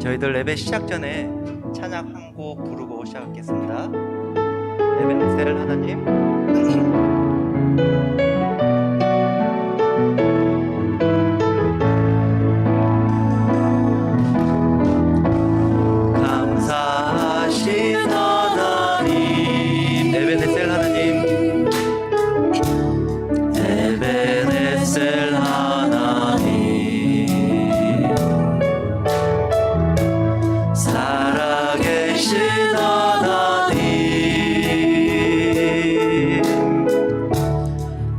저희들 예배 시작 전에 찬양 한 곡 부르고 시작하겠습니다. 에베네셀 하나님. 감사하신 하나님. 에베네셀 하나님. 에베네셀 하나님. 살아계신 하나님.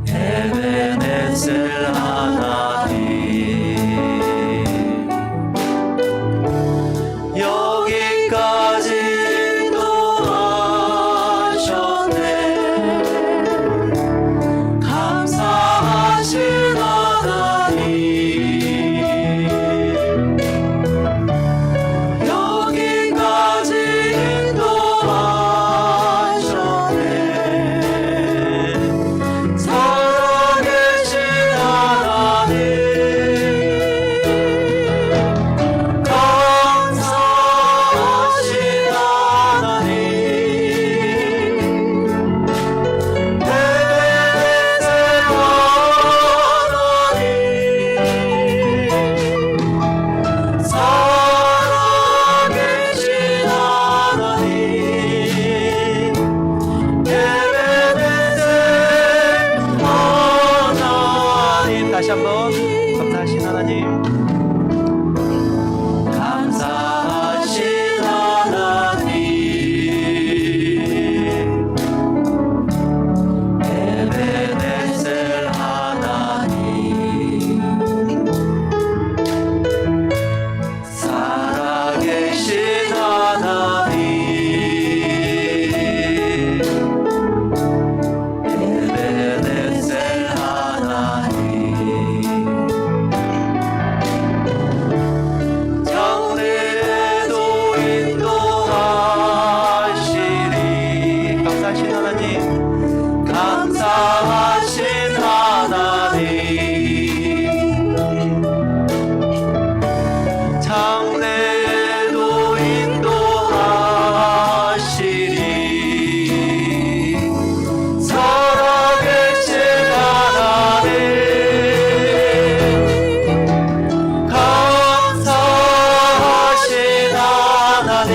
에베네셀 하나님. 여기까지 도와주셨네. 감사하신 하나님. 여기까지 인도하셨네. 살아계신 하나님. 감사하신 하나님. 에베네셀 하나님. 살아계신 하나님. 에베네셀 하나님. 다시 한번 감사하신 하나님. 감사하신 하나님. 에베네셀 하나님. 살아계신 하나님. 에베네셀 하나님. 장래에도 인도하시리. 감사하신 하나님. 감사하신 하나님. 장래에도 인도하시리. 살아계신 하나님. 감사하신 하나님.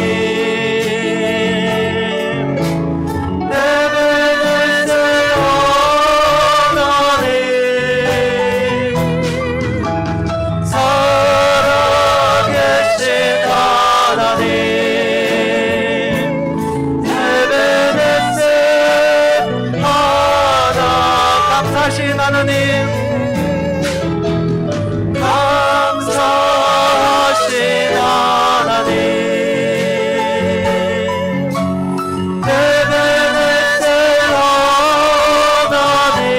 에베네셀 하나님. 살아계신 하나님. 에베네셀 하나. 감사하신 하나님. 감사하신 하나님. 에베네셀 하나님.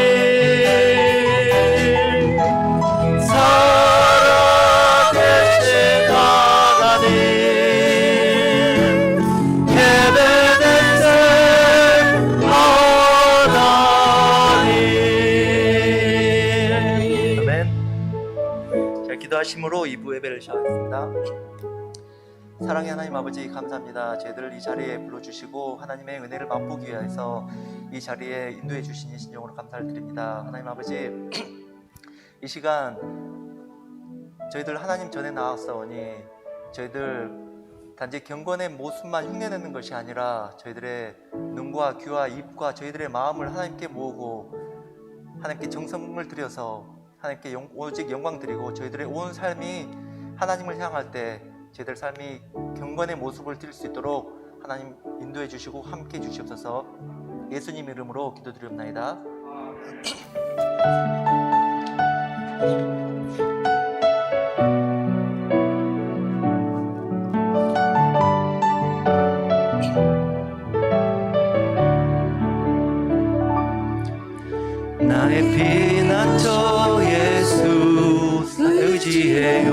살아계신 하나님. 에베네셀 하나님. 아멘. 자, 기도하심으로 2부 예배를 시작하겠습니다. 사랑의 하나님 아버지, 감사합니다. 저희들을 이 자리에 불러주시고 하나님의 은혜를 맛보기 위해서 이 자리에 인도해 주시니 신령으로 감사를 드립니다. 하나님 아버지, 이 시간 저희들 하나님 전에 나왔사오니 저희들 단지 경건의 모습만 흉내내는 것이 아니라 저희들의 눈과 귀와 입과 저희들의 마음을 하나님께 모으고 하나님께 정성을 들여서 하나님께 오직 영광 드리고 저희들의 온 삶이 하나님을 향할 때 저희들 삶이 경건의 모습을 띌 수 있도록 하나님 인도해 주시고 함께 해 주시옵소서. 예수님 이름으로 기도드리옵나이다. 나의 피난처 예수 의지해요.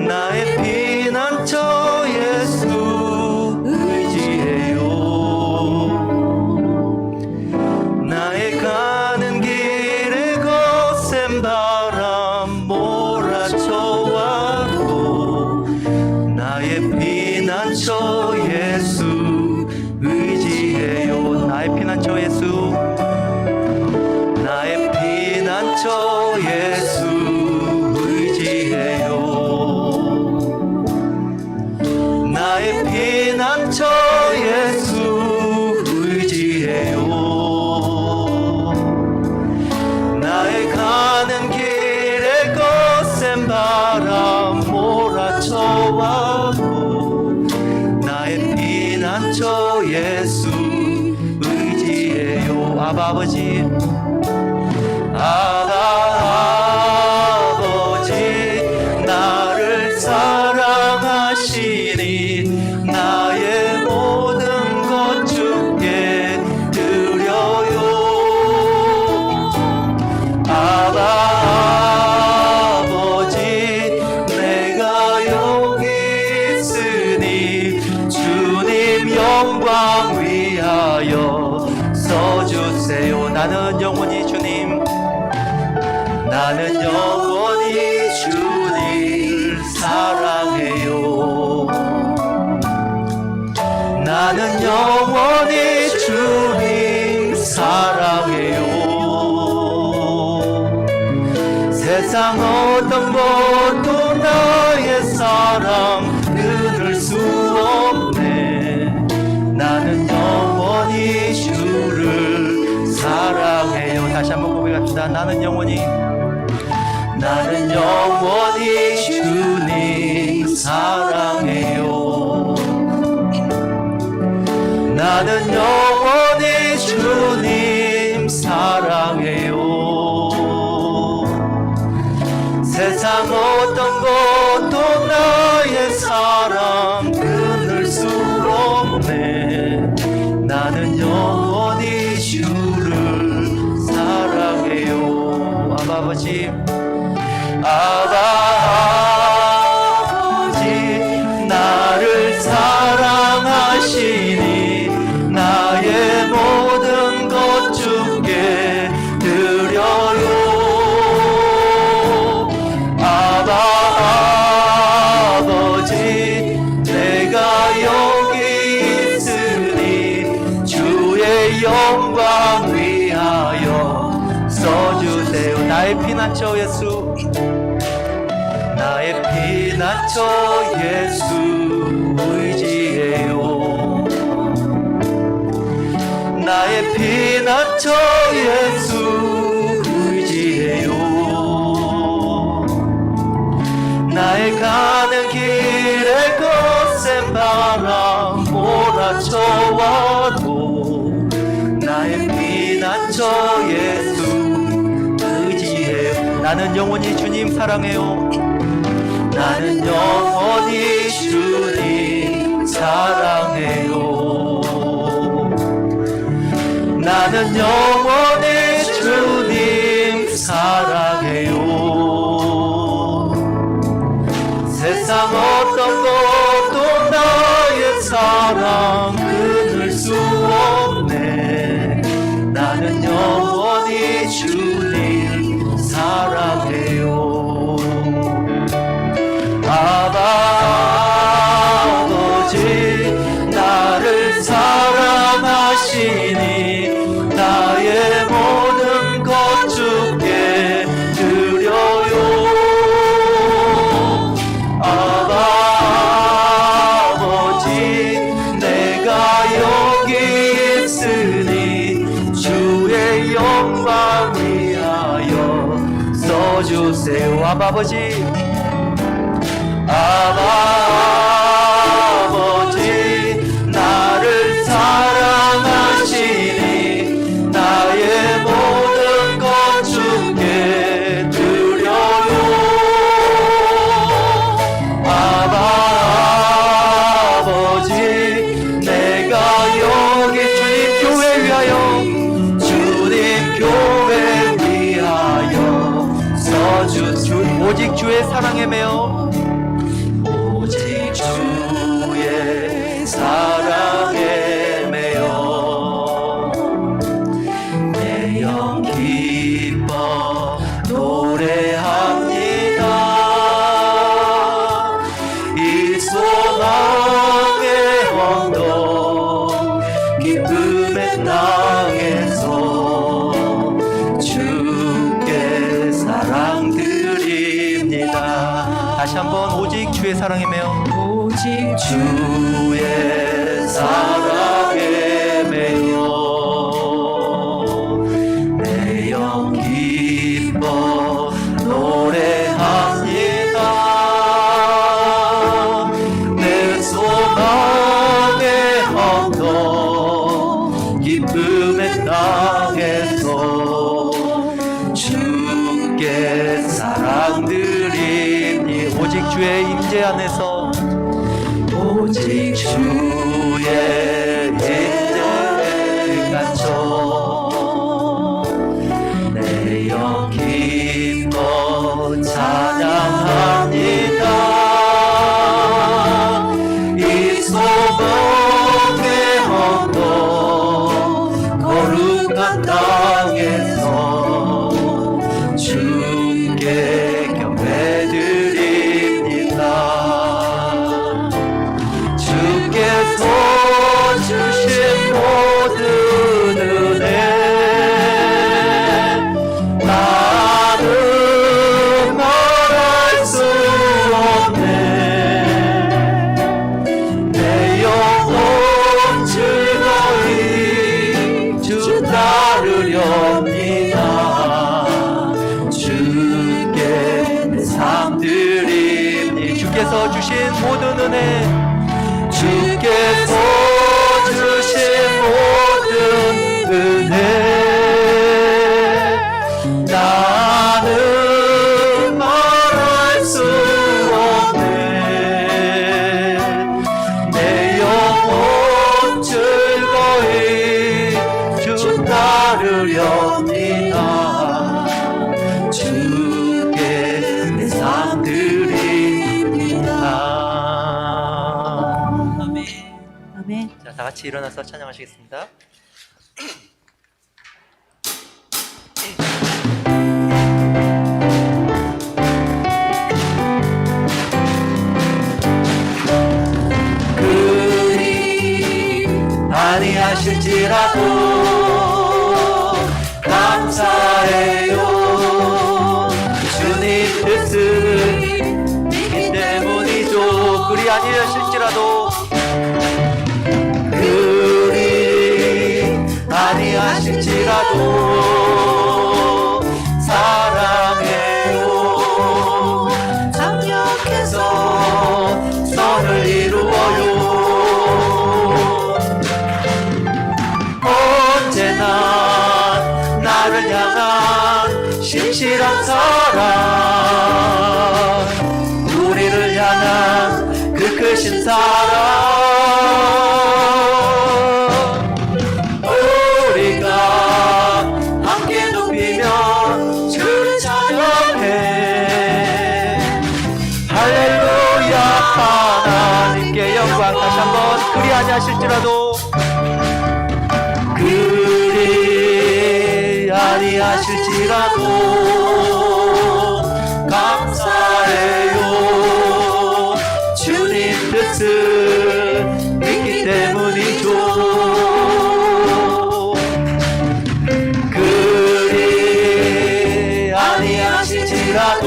나의 피난처 예수 의지해요. 나의 가는 길에 거센 바람 몰아쳐와 피난처 예수, 나의 피난처 예수 의지해요. 나의 피난처 예수 의지해요. 나의 가는 길에 거센 바람 몰아쳐와도 나의 피난처 예수 의지해요. 아버지, 아버지 나를 사랑하시니 나의 모든 것 주께 드려요. 아버지 내가 여기 있으니 주님 영광 위하여 써주세요. 나는 영원히 주님, 나는 영원히 주님을 사랑해요. 나는 영원히 주님 사랑해요. 세상 어떤 것도 나의 사랑 끊을 수 없네. 나는 영원히 주를 사랑해요. 다시 한번 고백합시다. 나는 영원히 주님 사랑해요. 나는 영원히 주님 사랑해요. 세상 어떤 것도 나의 사랑 끊을 수 없네. 나는 영원히 주를 사랑해요. 아버지, 아버지 나를 사랑하시니 나의 모든 것 주께 드려요. 아버지 내가 여기 있으니 주의 영광 위하여 써주세요. 나의 피난처 예수, 나의 피난처 예수 의지해요. 나의 피난처 예수 의지해요. 나의 가는 길에 거센 바람 몰아쳐와도 나의 피난처 예수 의지해요. 나는 영원히 주님 사랑해요. 나는 영원히 주님 사랑해요. 나는 영원히 주님 사랑해요. 세상 어떤 것도 나의 사랑 끊을 수 없네. 나는 영원히 주님 사랑해요. 아버지 나를 사랑하시니 나의 모든 것 주께 드려요. 아버지 내가 여기 있으니 주의 영광 위하여 써주세요. 아버지, 아버지 나를 사랑하시니 나의 모든 것 주께 드려요. 아버지 내가 여기 주님 교회 위하여 오직 주의 사랑에 매여 오직 주의 사랑에 매여 내 영 기뻐 노래합니다. 이 소망의 언덕 기쁨의 땅에 주의 사랑이며 오직 주의 사랑에 매여 내 영 기뻐 노래합니다. 내 소망의 언덕 기쁨의 땅에서 주께 사랑드리니 오직 주의 임재 안에서 오직 주의 임재에 갇혀 내 영 기뻐 찬양합니다. 이 소망의 언덕 거룩한 땅에서 주께 경배드립니다. 주께서 주신 모든 은혜 나는 말할 수 없네. 내 영혼 즐거이 주 따르렵니다. 주께 내 삶 드립니. 주께서 주신 모든 은혜 주께서 주신 모든 은혜 나는 말할 수 없네. 내 영혼 즐거이 주 따르렵니다. 주께 내 삶 드립니다. 아멘. 자, 다 같이 일어나서 찬양하시겠습니다. 그리 아니하실지라도 감사해요. 주님 뜻은 믿기 때문이죠. 그리 아니하실지라도 그리 아니하실지라도 사랑해요. 강력해서 선을 이루어요. 언제나 나를 향한 신실한 사랑 우리를 향한 그 크신 사랑 하나님께 영광. 다시 한번 그리 아니하실지라도 그리 아니하실지라도 감사해요. 주님 뜻은 믿기 때문이죠. 그리 아니하실지라도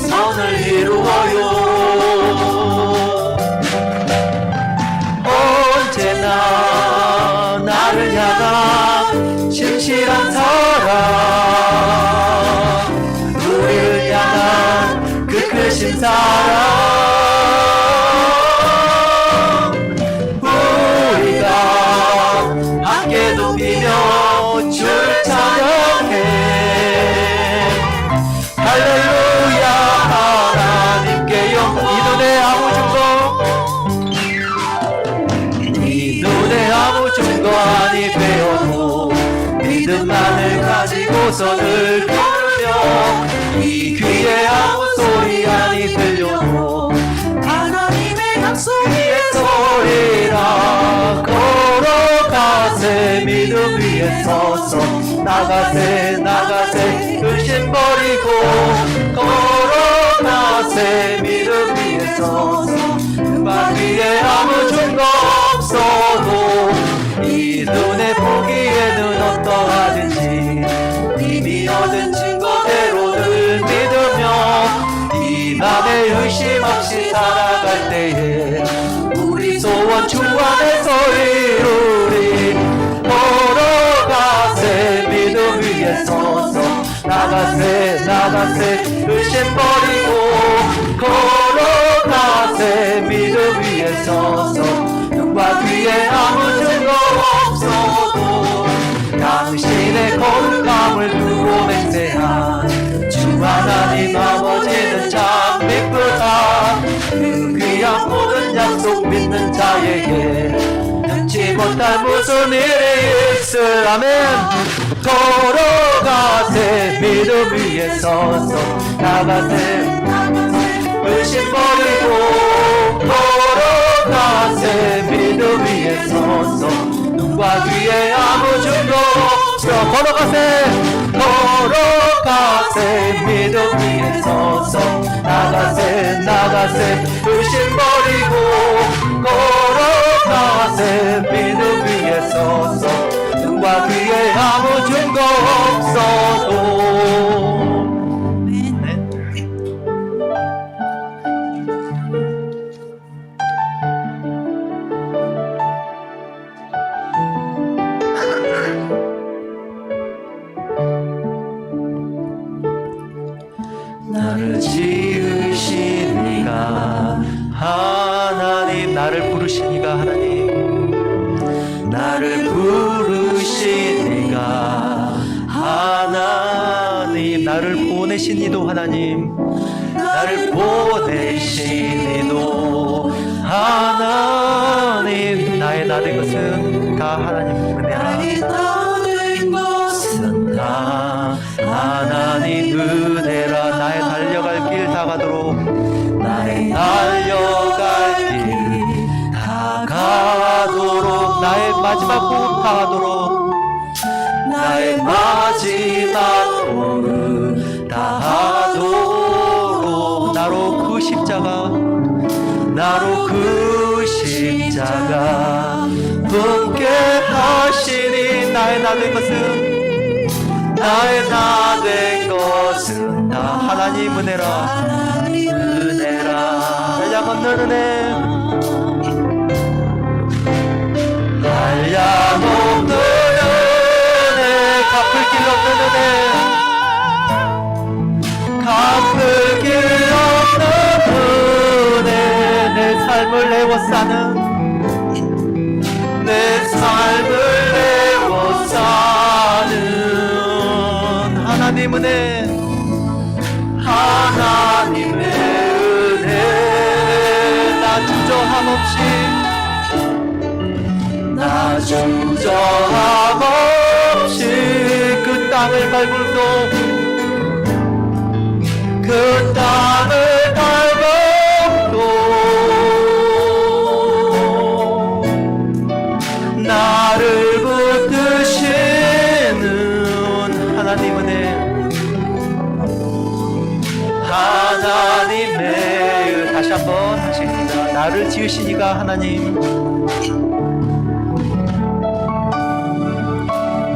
선을 이루어요. 언제나 나를 향한 신실한 사랑 우리를 향한 그 크신 사랑 우리가 함께 높이며 주를 찬양해. 할렐루야. 하나님께 영광. 이 눈에 아무 증거 이 눈에 아무 증거 아니 되어도 믿음만을 가지고서는 걸으며 이 귀에 아무 소리 아니 들려도 하나님의 약속의 소리라 걸어가세. 믿음 위에 서서 나가세 나가세 근심 버리고 걸어가세. 믿음 위에 서서 그 위에 아무 증거 없어도 이 눈에 보기에는 어떠하든지 살아갈 때에 우리 소원 주 안에서 이루리. 걸어가세 믿음 위에 서서 나가세 의심 버리고 걸어가세 믿음 위에 서서 눈과 귀에 아무 증거 없어도 당신의 거룩함을 두고 맹세한 주 하나님 아버지는 참 미쁘다. 그 귀한 모든 약속 믿는 자에게 능치 못할 무슨 일이 있을. 아멘. 걸어가세 믿음 위에 서서 나가세 의심 버리고 걸어가세 믿음 위에 서서 눈과 귀에 아무 증거 없어. 걸어가세 믿음 위에 서서 나가세 의심 버리고 걸어가세 믿음 위에 서서 눈과 귀에 아무 증거 없어도. 나를 지으신 이가 하나님, 나를 부르신 이가 하나님, 나를 부르신 이가 하나님, 나를 보내신 이도 하나님, 나를 보내신 이도 하나님. 나의 나 된 것은 다 하나님 은혜라. 나의 나 된 것은 다 하나님 은혜라. 나의 달려갈 길 다 가도록, 나의 달려갈 길 다 가도록, 나의 마지막 호흡 다 하도록, 나의 마지막 호흡 다 하도록. 나로 그 십자가, 나로 그 십자가 품게 하시니. 나의 나 된 것은, 나의 나 된 것은 다 하나님 은혜라. 은혜라. 한량없는 은혜, 한량없는 은혜, 갚을 길 없는 은혜, 갚을 길 없는 은혜. 내 삶을 애워싸는, 내 삶을 애워싸는 하나님 은혜, 하나님의 은혜. 나 주저함 없이 그 땅을 밟을도, 그 땅을 밟아도 나를 붙드시는 하나님 은혜, 하나님의 다시 한번 하시겠습니다. 나를 지으신 이가 하나님,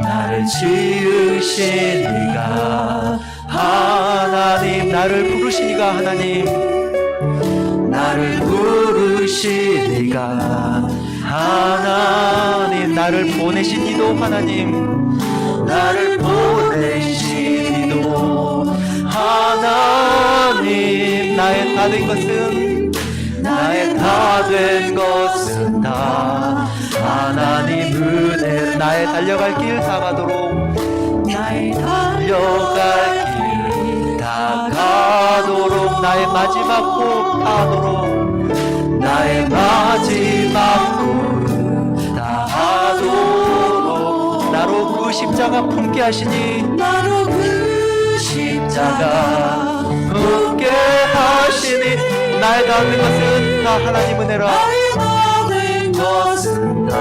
나를 지으신 이가 하나님, 나를 부르신 이가 하나님, 나를 부르신 이가 하나님, 나를 보내신 이도 하나님, 나를 보내신 이도 하나님. 나의 다 된 것은, 나의 다 된 것은 다 하나님 은혜. 나의 달려갈 길 다 가도록, 나의 달려갈 길 다 가도록, 나의 마지막 호흡 다 하도록, 나의 마지막 호흡 다 하도록. 나로 그 십자가 품게 하시니, 나로 그 십자가 품게 하시니. 나의 다 된 것은 다 하나님 은혜라. 나의 나 된 것은 다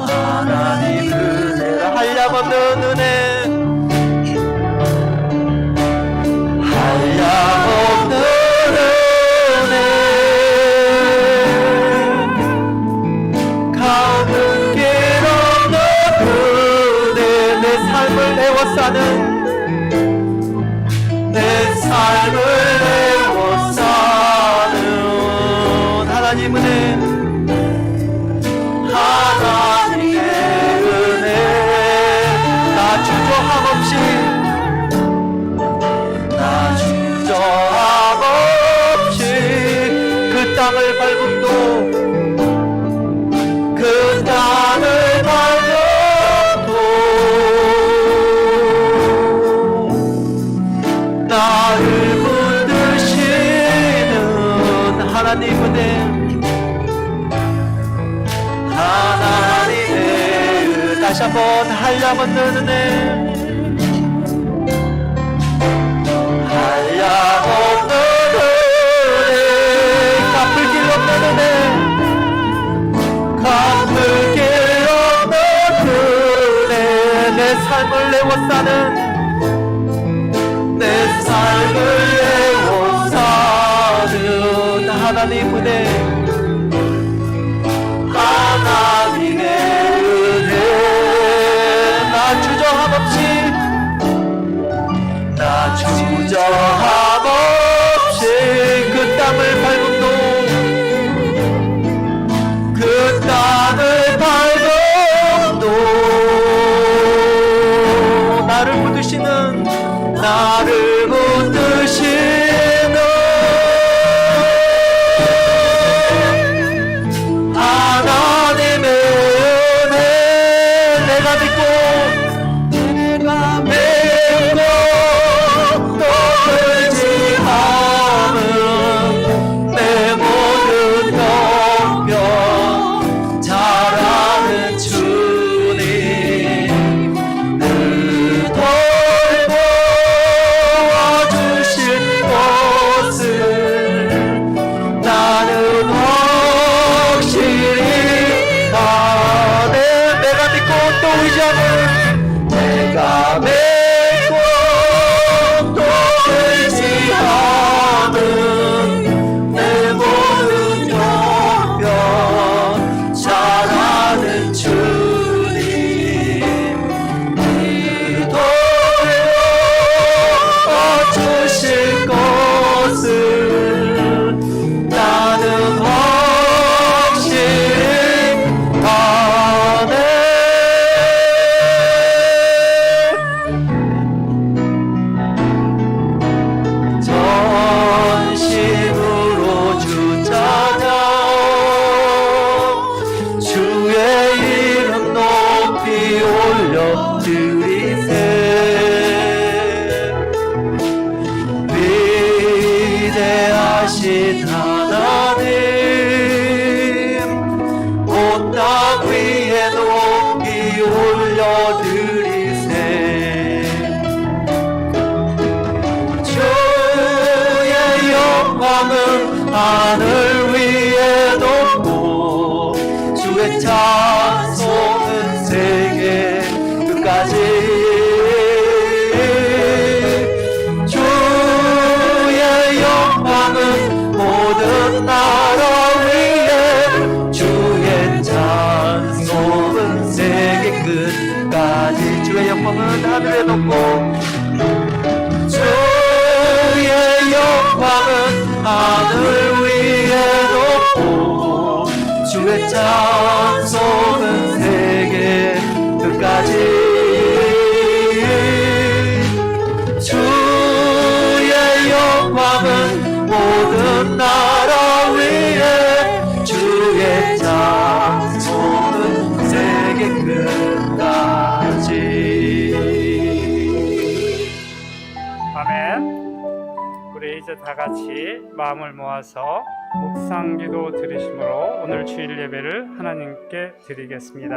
하나님 은혜라. 한량없는 은혜, 한량없는 은혜, 가는 길 없는 은혜. 내 삶을 애워싸는, 내 삶을 애워싸는 하나님 은혜, 하나님의 은혜, 나 주저함 없이, 나 주저함 없이 그 땅을 밟음도, 그 땅을 밟음도 나를 붙드시는 하나님 은혜, 하나님의 은혜, 다시 한번 한량없는 은혜, 한량없는 은혜, 갚을 길 없는 은혜, 갚을 길 없는 은혜, 내 삶을 내워 사는, 내 삶을 내워 사는 하나님 은혜, 하나님의 은혜, 나 주저함 없이, 나 주저함 없이 그 땅을 밟음도, 그 땅을 밟음도 나를 붙드시는, 나를 붙드시는 하나님의 은혜, 내가 믿고 또 의지하는 내 모든 병변 잘하는 주님, 늘 돌보아주실 것을 나는 확실히 아네. 내가 믿고 또 의지하는, 내가 믿고 또 의지하는 내 모든 병변 잘하는 주님, 돌보아주실 것을 나는 확실히 아네. 전심으로 주 찬양, 주의 이름 높이 올려드리세. 위대하신 하나님, 온 땅 위에 높이 올려드리세. 주의 영광은 하늘 위에 높고, 주의 찬송은 세계 끝까지. 주의 영광은 모든 나라 위에, 주의 찬송은 세계 끝까지. 주의 영광은 하늘에 높고, 주의 영광은 하늘 위에 높고, 주의 찬송은 세계 끝까지. 주의 영광은 모든 나라 위에, 주의 찬송은 세계 끝까지. 아멘. 우리 이제 다 같이 마음을 모아서 묵상기도 드리심으로 오늘 주일 예배를 하나님께 드리겠습니다.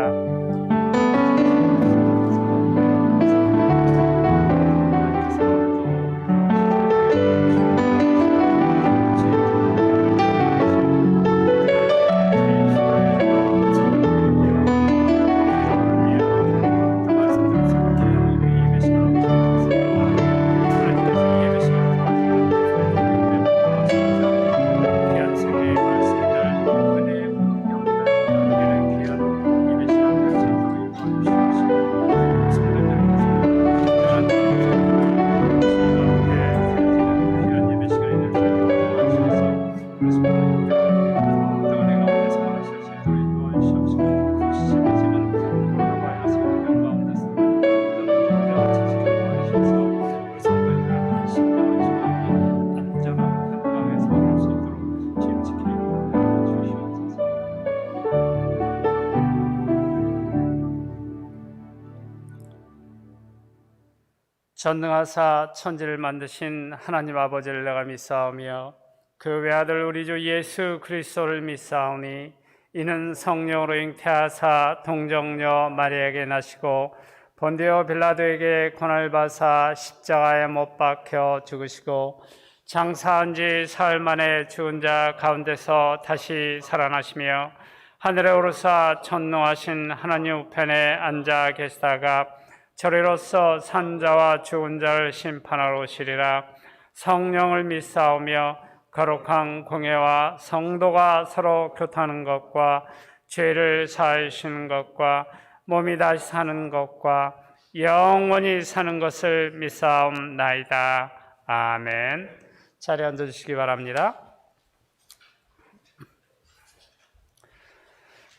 귀한 생명의 말씀들, 은혜의 풍경들, 우리를 귀한 예배 시간 같이 전능하사 천지를 만드신 하나님 아버지를 내가 믿사오며 그 외아들 우리 주 예수 그리스도를 믿사오니 이는 성령으로 잉태하사 동정녀 마리아에게 나시고 본디오 빌라도에게 고난을 받사 십자가에 못 박혀 죽으시고 장사한 지 사흘 만에 죽은 자 가운데서 다시 살아나시며 하늘에 오르사 전능하신 하나님 우편에 앉아 계시다가 저리로서 산자와 죽은 자를 심판하러 오시리라. 성령을 믿사오며 거룩한 공예와 성도가 서로 교통하는 것과 죄를 사하여 주시는 것과 몸이 다시 사는 것과 영원히 사는 것을 믿사옵나이다. 아멘. 자리에 앉아주시기 바랍니다.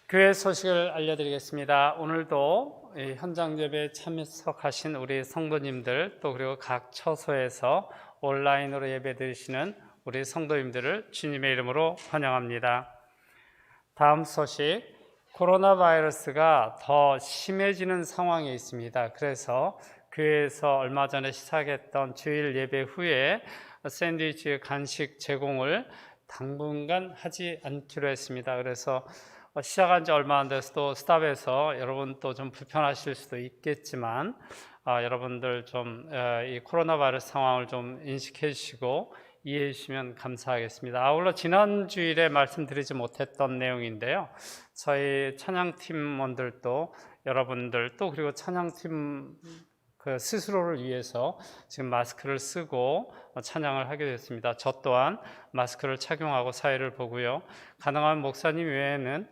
교회 소식을 알려드리겠습니다. 오늘도 현장 예배에 참석하신 우리 성도님들 또 그리고 각 처소에서 온라인으로 예배 드리시는 우리 성도님들을 주님의 이름으로 환영합니다. 다음 소식, 코로나 바이러스가 더 심해지는 상황에 있습니다. 그래서 교회에서 얼마 전에 시작했던 주일 예배 후에 샌드위치 간식 제공을 당분간 하지 않기로 했습니다. 그래서 시작한 지 얼마 안 돼서도 스탑해서 여러분 또 좀 불편하실 수도 있겠지만 여러분들 좀 이 코로나 바이러스 상황을 좀 인식해 주시고 이해해 주시면 감사하겠습니다. 아울러 지난 주일에 말씀드리지 못했던 내용인데요. 저희 찬양팀원들도 여러분들 또 그리고 찬양팀 그 스스로를 위해서 지금 마스크를 쓰고 찬양을 하게 됐습니다. 저 또한 마스크를 착용하고 사회를 보고요. 가능한 목사님 외에는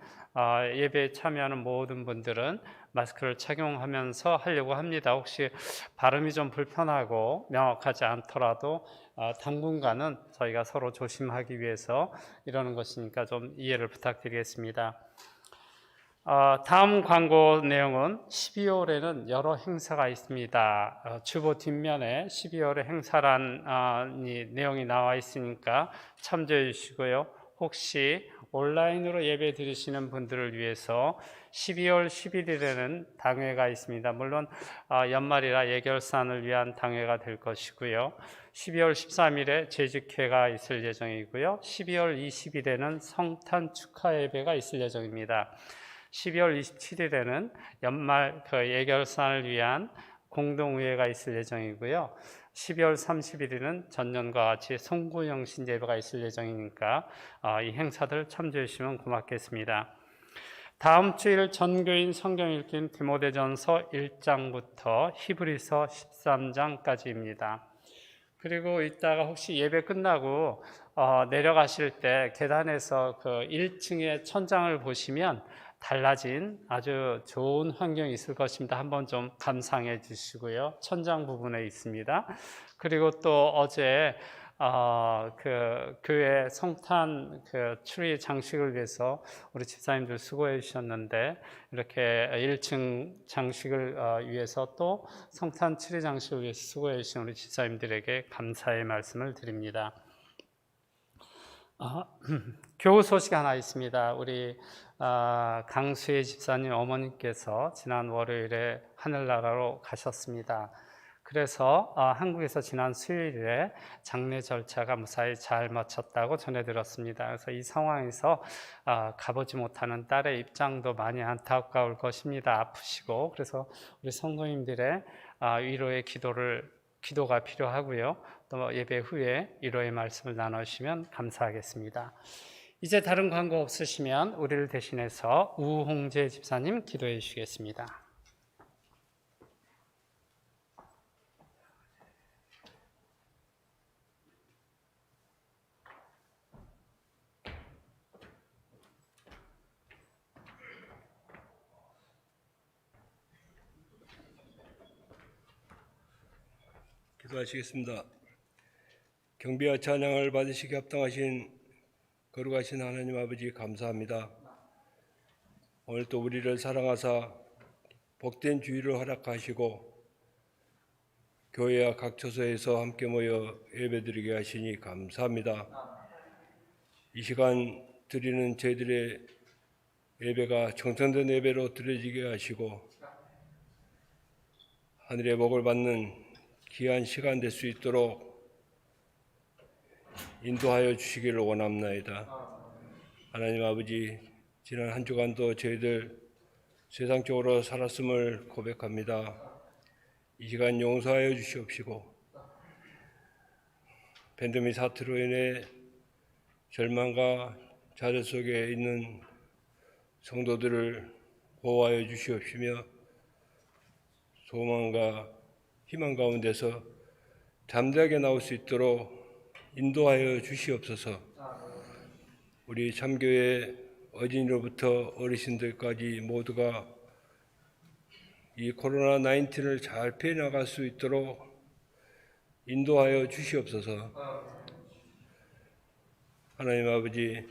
예배에 참여하는 모든 분들은 마스크를 착용하면서 하려고 합니다. 혹시 발음이 좀 불편하고 명확하지 않더라도 당분간은 저희가 서로 조심하기 위해서 이러는 것이니까 좀 이해를 부탁드리겠습니다. 다음 광고 내용은 12월에는 여러 행사가 있습니다. 주보 뒷면에 12월의 행사란 내용이 나와 있으니까 참조해 주시고요. 혹시 온라인으로 예배 드리시는 분들을 위해서 12월 11일에는 당회가 있습니다. 물론 연말이라 예결산을 위한 당회가 될 것이고요. 12월 13일에 재직회가 있을 예정이고요. 12월 20일에는 성탄 축하 예배가 있을 예정입니다. 12월 27일에는 연말 예결산을 위한 공동의회가 있을 예정이고요. 12월 31일은 전년과 같이 송구영신 예배가 있을 예정이니까 이 행사들 참조해 주시면 고맙겠습니다. 다음 주일 전교인 성경 읽기는 디모데전서 1장부터 히브리서 13장까지입니다. 그리고 이따가 혹시 예배 끝나고 내려가실 때 계단에서 그 1층의 천장을 보시면 달라진 아주 좋은 환경이 있을 것입니다. 한번 좀 감상해 주시고요. 천장 부분에 있습니다. 그리고 또 어제 그 교회 성탄 그 트리 장식을 위해서 우리 집사님들 수고해 주셨는데 이렇게 1층 장식을 위해서 또 성탄 트리 장식을 위해서 수고해 주신 우리 집사님들에게 감사의 말씀을 드립니다. 교우 소식 하나 있습니다. 우리 강수혜 집사님 어머니께서 지난 월요일에 하늘나라로 가셨습니다. 그래서 한국에서 지난 수요일에 장례 절차가 무사히 잘 마쳤다고 전해 들었습니다. 그래서 이 상황에서 가보지 못하는 딸의 입장도 많이 안타까울 것입니다. 아프시고 그래서 우리 성도님들의 위로의 기도가 필요하고요. 또 예배 후에 위로의 말씀을 나누시면 감사하겠습니다. 이제 다른 광고 없으시면 우리를 대신해서 우홍재 집사님 기도해 주시겠습니다. 기도하시겠습니다. 경배와 찬양을 받으시기 합당하신 거룩하신 하나님 아버지 감사합니다. 오늘 또 우리를 사랑하사 복된 주일을 허락하시고 교회와 각 처소에서 함께 모여 예배드리게 하시니 감사합니다. 이 시간 드리는 저희들의 예배가 정성된 예배로 드려지게 하시고 하늘의 복을 받는 귀한 시간 될 수 있도록 인도하여 주시기를 원합나이다. 하나님 아버지, 지난 한 주간도 저희들 세상적으로 살았음을 고백합니다. 이 시간 용서하여 주시옵시고 팬데믹 사태로 인해 절망과 좌절 속에 있는 성도들을 보호하여 주시옵시며 소망과 희망 가운데서 담대하게 나올 수 있도록 인도하여 주시옵소서. 우리 참교회 어린이로부터 어르신들까지 모두가 이 코로나 19을 잘 피해 나갈 수 있도록 인도하여 주시옵소서. 하나님 아버지,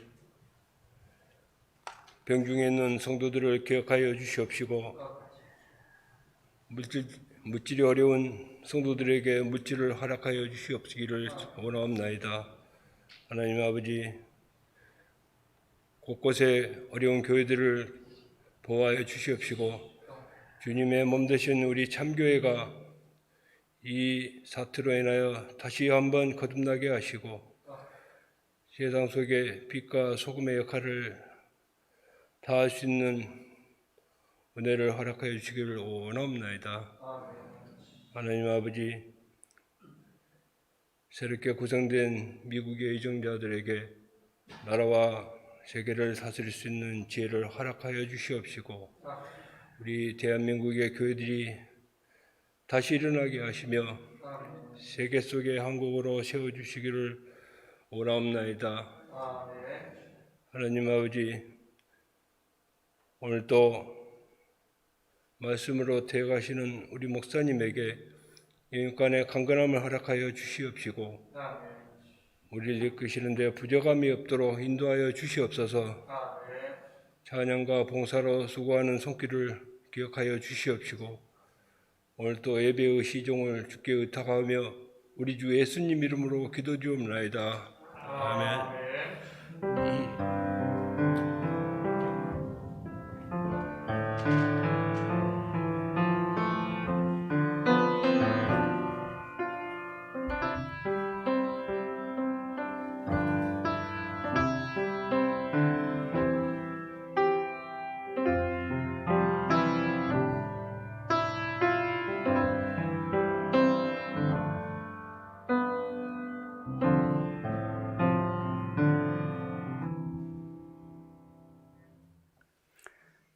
병중에 있는 성도들을 기억하여 주시옵시고 물질이 어려운 성도들에게 물질을 허락하여 주시옵기를 원하옵나이다. 하나님 아버지, 곳곳에 어려운 교회들을 보호하여 주시옵시고 주님의 몸 되신 우리 참교회가 이 사태로 인하여 다시 한번 거듭나게 하시고 세상 속에 빛과 소금의 역할을 다할 수 있는 은혜를 허락하여 주시기를 원하옵나이다. 하나님 아버지, 새롭게 구성된 미국의 이정자들에게 나라와 세계를 다스릴 수 있는 지혜를 허락하여 주시옵시고 우리 대한민국의 교회들이 다시 일어나게 하시며 세계 속에 한국으로 세워주시기를 원하옵나이다. 하나님 아버지, 오늘도 말씀으로 대하시는 우리 목사님에게 영육간의 강건함을 허락하여 주시옵시고 우리를 이끄시는 데 부족함이 없도록 인도하여 주시옵소서. 찬양과 봉사로 수고하는 손길을 기억하여 주시옵시고 오늘 또 예배의 시종을 주께 의탁하며 우리 주 예수님 이름으로 기도드리옵나이다. 아멘.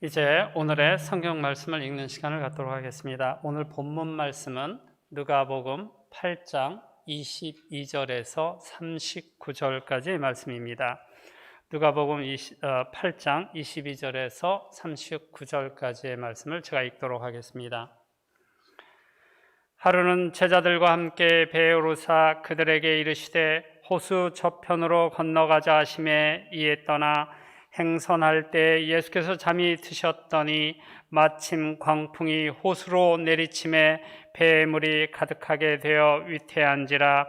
이제 오늘의 성경 말씀을 읽는 시간을 갖도록 하겠습니다. 오늘 본문 말씀은 누가복음 8장 22절에서 39절까지의 말씀입니다. 누가복음 8장 22절에서 39절까지의 말씀을 제가 읽도록 하겠습니다. 하루는 제자들과 함께 배에 오르사 그들에게 이르시되 호수 저편으로 건너가자 하시매 이에 떠나 행선할 때 예수께서 잠이 드셨더니 마침 광풍이 호수로 내리침에 배에 물이 가득하게 되어 위태한지라.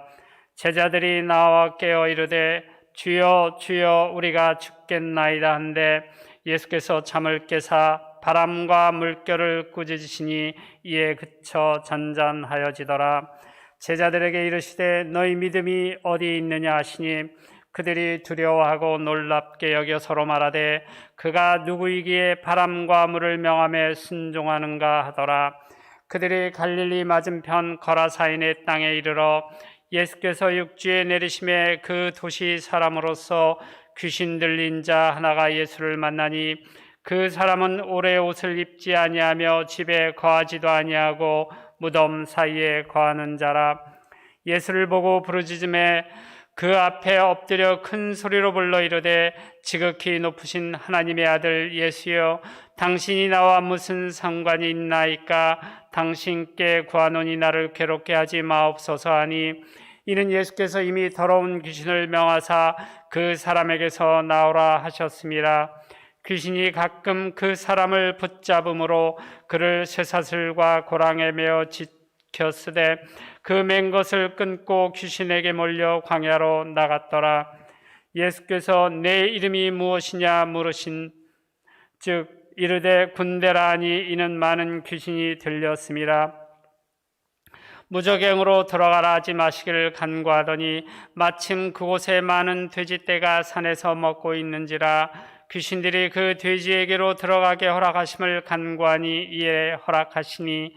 제자들이 나와 깨어 이르되 주여 주여 우리가 죽겠나이다 한데 예수께서 잠을 깨사 바람과 물결을 꾸짖으시니 이에 그쳐 잔잔하여지더라. 제자들에게 이르시되 너희 믿음이 어디 있느냐 하시니 그들이 두려워하고 놀랍게 여겨 서로 말하되 그가 누구이기에 바람과 물을 명하며 순종하는가 하더라. 그들이 갈릴리 맞은편 거라사인의 땅에 이르러 예수께서 육지에 내리심에 그 도시 사람으로서 귀신 들린 자 하나가 예수를 만나니 그 사람은 오래 옷을 입지 아니하며 집에 거하지도 아니하고 무덤 사이에 거하는 자라. 예수를 보고 부르짖음에 그 앞에 엎드려 큰 소리로 불러 이르되 지극히 높으신 하나님의 아들 예수여 당신이 나와 무슨 상관이 있나이까? 당신께 구하노니 나를 괴롭게 하지 마옵소서 하니 이는 예수께서 이미 더러운 귀신을 명하사 그 사람에게서 나오라 하셨습니다. 귀신이 가끔 그 사람을 붙잡음으로 그를 쇠사슬과 고랑에 매어 지켰으되 그 맨 것을 끊고 귀신에게 몰려 광야로 나갔더라. 예수께서 내 이름이 무엇이냐 물으신 즉 이르되 군대라 하니 이는 많은 귀신이 들렸음이라. 무저갱으로 들어가라 하지 마시기를 간구하더니 마침 그곳에 많은 돼지떼가 산에서 먹고 있는지라 귀신들이 그 돼지에게로 들어가게 허락하심을 간구하니 이에 허락하시니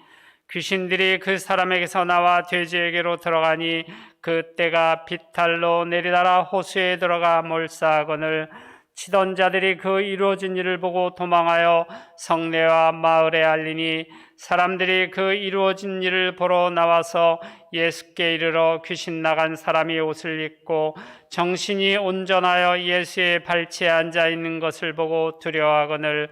귀신들이 그 사람에게서 나와 돼지에게로 들어가니 그 떼가 비탈로 내리달아 호수에 들어가 몰사하거늘 치던 자들이 그 이루어진 일을 보고 도망하여 성내와 마을에 알리니 사람들이 그 이루어진 일을 보러 나와서 예수께 이르러 귀신 나간 사람이 옷을 입고 정신이 온전하여 예수의 발치에 앉아 있는 것을 보고 두려워하거늘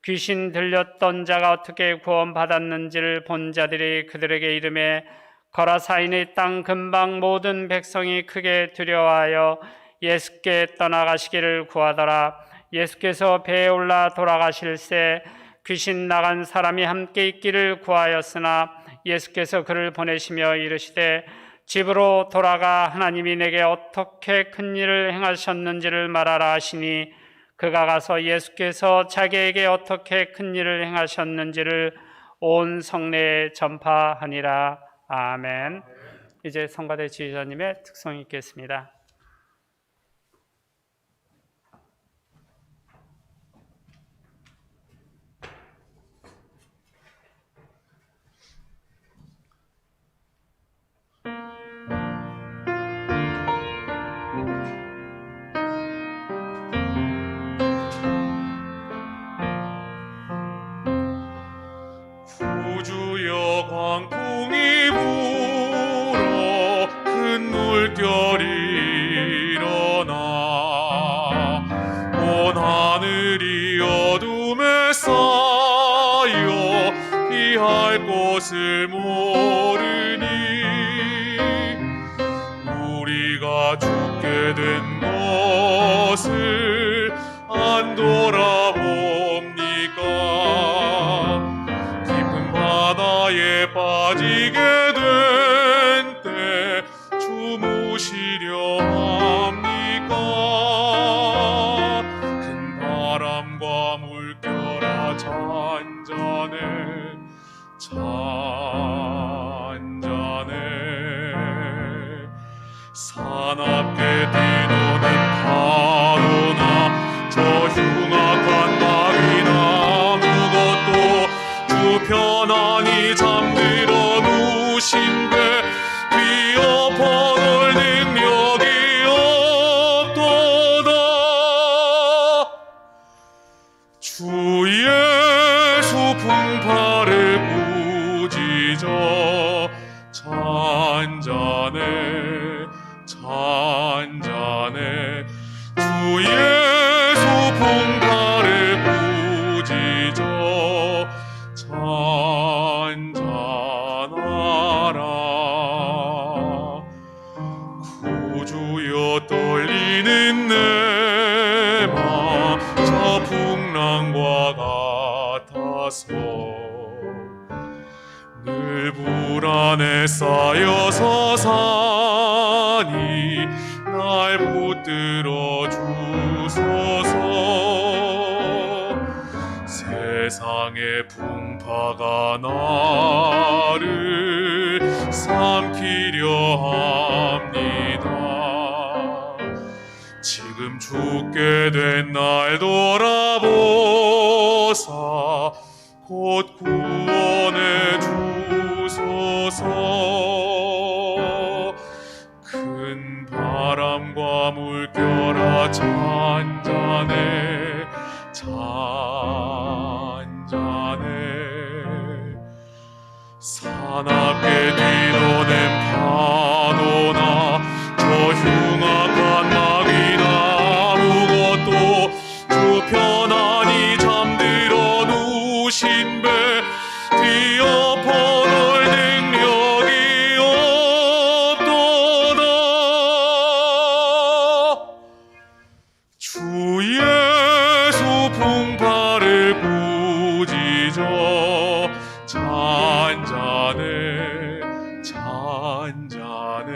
귀신 들렸던 자가 어떻게 구원받았는지를 본 자들이 그들에게 이르매 거라사인의 땅 근방 모든 백성이 크게 두려워하여 예수께 떠나가시기를 구하더라. 예수께서 배에 올라 돌아가실새 귀신 나간 사람이 함께 있기를 구하였으나 예수께서 그를 보내시며 이르시되 집으로 돌아가 하나님이 내게 어떻게 큰 일을 행하셨는지를 말하라 하시니 그가 가서 예수께서 자기에게 어떻게 큰 일을 행하셨는지를 온 성내에 전파하니라. 아멘. 이제 성가대 지휘자님의 특성이 있겠습니다. 구주여 광풍이 불어 큰 물결이 일어나 온 하늘이 어둠에 쌓여 피할 곳을 모르니 우리가 죽게 된 것을 안 돌아봅니까? 바다에 빠지게 된 때 주무시려 합니까? 큰 바람과 물결아 잔잔해 잔잔해 사납게 뛰노는 파도나 저 흉악한 바위나 무것도 주 편안히 잠들어 누신 배 뒤엎어놓을 능력이 없도다. 주 예수 풍파를 꾸짖어 잔잔해 잔잔해 주 예수 풍파를 꾸짖어 잔잔하라. 구주여 떨리는 내 맘 저 풍랑과 같아서 늘 불안에 쌓여서 사니 날 붙들어 주소서. 세상의 풍파가 나를 삼키려 합니다. 지금 죽게 된 날 돌아보사 곧 구원해 주소서. 큰 바람과 물결아 잔잔해 잔잔해 사납게 뒤도는 파도나 저 흉악한 마귀나 아무것도 주 편안히 잠들어 누신 배 뒤엎어놓을 능력이 없도다. 주 예수 풍파를 꾸짖어 잔잔해 잔잔해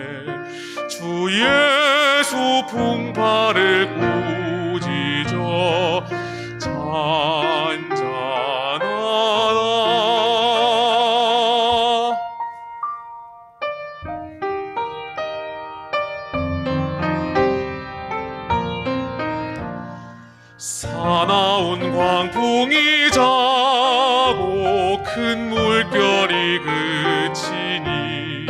주 예수 풍파를 꾸짖어 잔잔하다. 사나운 광풍이 자고 큰 물결이 그치니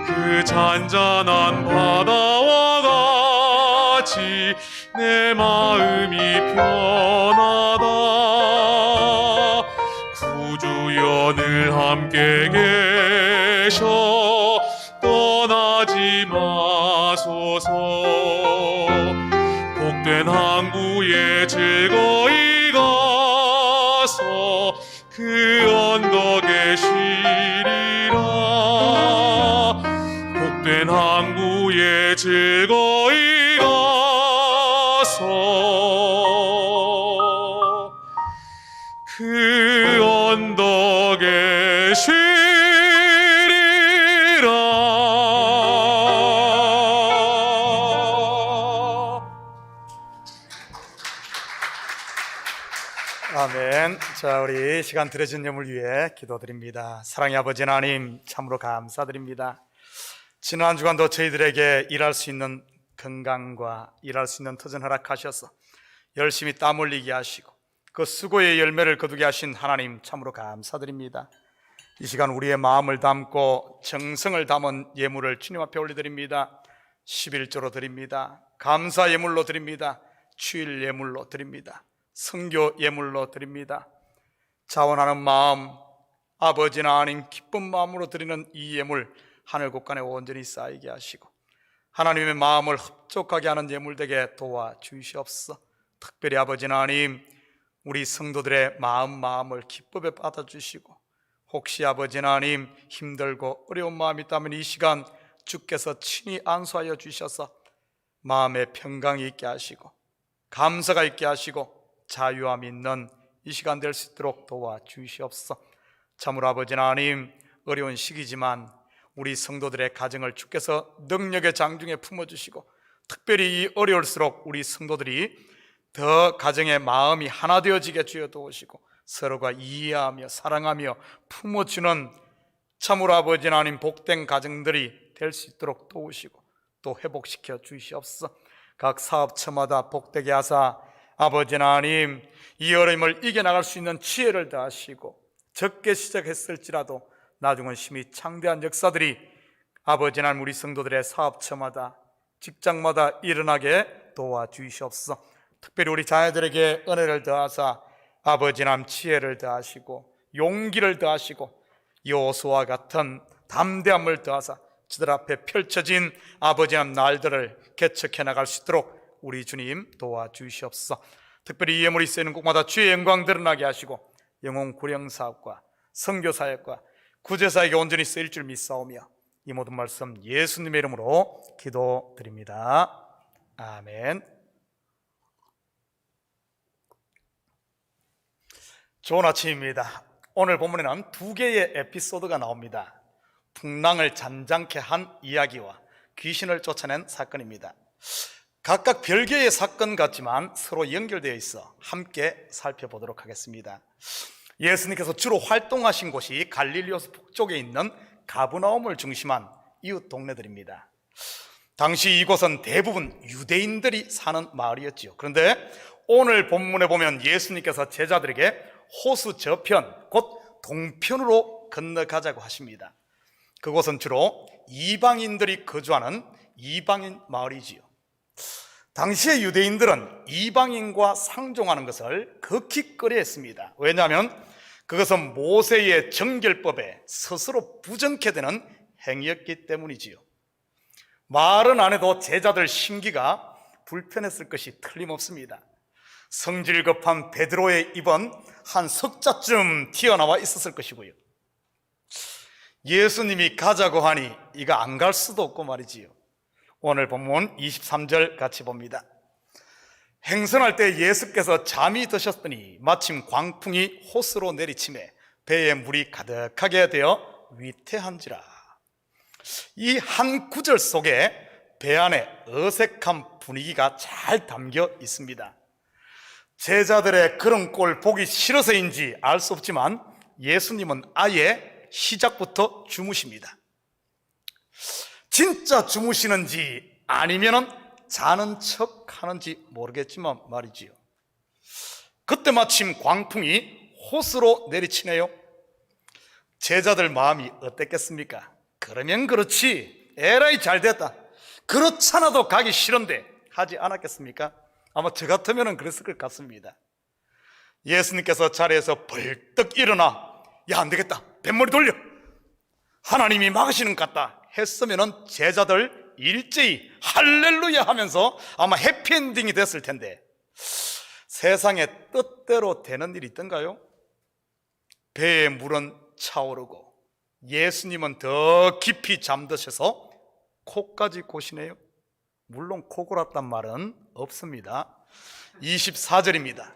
그 잔잔한 바다와 같이 내 마음이 편하다. 구주여 늘 함께 계셔 떠나지 마소서. 복된 항구에 즐거이 가서 그 언덕에 쉬리라. 복된 항구에 즐거이 가서 그 언덕에 쉬리라. 아멘. 자, 우리 시간 들여준 염을 위해 기도드립니다. 사랑의 아버지 하나님, 참으로 감사드립니다. 지난 한 주간도 저희들에게 일할 수 있는 건강과 일할 수 있는 터전 허락하셔서 열심히 땀 흘리게 하시고 그 수고의 열매를 거두게 하신 하나님, 참으로 감사드립니다. 이 시간 우리의 마음을 담고 정성을 담은 예물을 주님 앞에 올려드립니다. 11조로 드립니다. 감사 예물로 드립니다. 주일 예물로 드립니다. 선교 예물로 드립니다. 자원하는 마음, 아버지나 하나님 기쁜 마음으로 드리는 이 예물 하늘 곳간에 온전히 쌓이게 하시고 하나님의 마음을 흡족하게 하는 예물 되게 도와주시옵소서. 특별히 아버지 하나님, 우리 성도들의 마음을 기쁨에 받아주시고 혹시 아버지 하나님 힘들고 어려운 마음이 있다면 이 시간 주께서 친히 안수하여 주셔서 마음에 평강이 있게 하시고 감사가 있게 하시고 자유함이 있는 이 시간 될 수 있도록 도와주시옵소서. 참으로 아버지 하나님, 어려운 시기지만 우리 성도들의 가정을 주께서 능력의 장중에 품어주시고 특별히 이 어려울수록 우리 성도들이 더 가정의 마음이 하나 되어지게 주여 도우시고 서로가 이해하며 사랑하며 품어주는 참으로 아버지 하나님 복된 가정들이 될 수 있도록 도우시고 또 회복시켜 주시옵소서. 각 사업처마다 복되게 하사 아버지 하나님, 이 어려움을 이겨나갈 수 있는 지혜를 더하시고 적게 시작했을지라도 나중은 심히 창대한 역사들이 아버지 하나님 우리 성도들의 사업처마다 직장마다 일어나게 도와주시옵소서. 특별히 우리 자녀들에게 은혜를 더하사 아버지 하나님 지혜를 더하시고 용기를 더하시고 여호수아와 같은 담대함을 더하사 저들 앞에 펼쳐진 아버지 하나님 날들을 개척해 나갈 수 있도록 우리 주님 도와주시옵소서. 특별히 이 예물이 쓰이는 곳마다 주의 영광 드러나게 하시고 영혼 구령 사업과 선교 사역과 구제 사역에 온전히 쓰일 줄 믿사오며 이 모든 말씀 예수님의 이름으로 기도드립니다. 아멘. 좋은 아침입니다. 오늘 본문에는 두 개의 에피소드가 나옵니다. 풍랑을 잔잔케 한 이야기와 귀신을 쫓아낸 사건입니다. 각각 별개의 사건 같지만 서로 연결되어 있어 함께 살펴보도록 하겠습니다. 예수님께서 주로 활동하신 곳이 갈릴리오스 북쪽에 있는 가브나움을 중심한 이웃 동네들입니다. 당시 이곳은 대부분 유대인들이 사는 마을이었지요. 그런데 오늘 본문에 보면 예수님께서 제자들에게 호수 저편, 곧 동편으로 건너가자고 하십니다. 그곳은 주로 이방인들이 거주하는 이방인 마을이지요. 당시의 유대인들은 이방인과 상종하는 것을 극히 꺼려했습니다. 왜냐하면 그것은 모세의 정결법에 스스로 부정케 되는 행위였기 때문이지요. 말은 안 해도 제자들 심기가 불편했을 것이 틀림없습니다. 성질 급한 베드로의 입은 한 석자쯤 튀어나와 있었을 것이고요. 예수님이 가자고 하니 이거 안 갈 수도 없고 말이지요. 오늘 본문 23절 같이 봅니다. 행선할 때 예수께서 잠이 드셨더니 마침 광풍이 호수로 내리치매 배에 물이 가득하게 되어 위태한지라. 이 한 구절 속에 배 안에 어색한 분위기가 잘 담겨 있습니다. 제자들의 그런 꼴 보기 싫어서인지 알 수 없지만 예수님은 아예 시작부터 주무십니다. 진짜 주무시는지 아니면 자는 척 하는지 모르겠지만 말이지요. 그때 마침 광풍이 호수로 내리치네요. 제자들 마음이 어땠겠습니까? 그러면 그렇지, 에라이 잘됐다, 그렇잖아도 가기 싫은데 하지 않았겠습니까? 아마 저 같으면 그랬을 것 같습니다. 예수님께서 자리에서 벌떡 일어나, 야, 안 되겠다, 뱃머리 돌려, 하나님이 막으시는 것 같다 했으면 제자들 일제히 할렐루야 하면서 아마 해피엔딩이 됐을 텐데, 세상에 뜻대로 되는 일이 있던가요? 배의 물은 차오르고 예수님은 더 깊이 잠드셔서 코까지 고시네요. 물론 코 골았단 말은 없습니다. 24절입니다.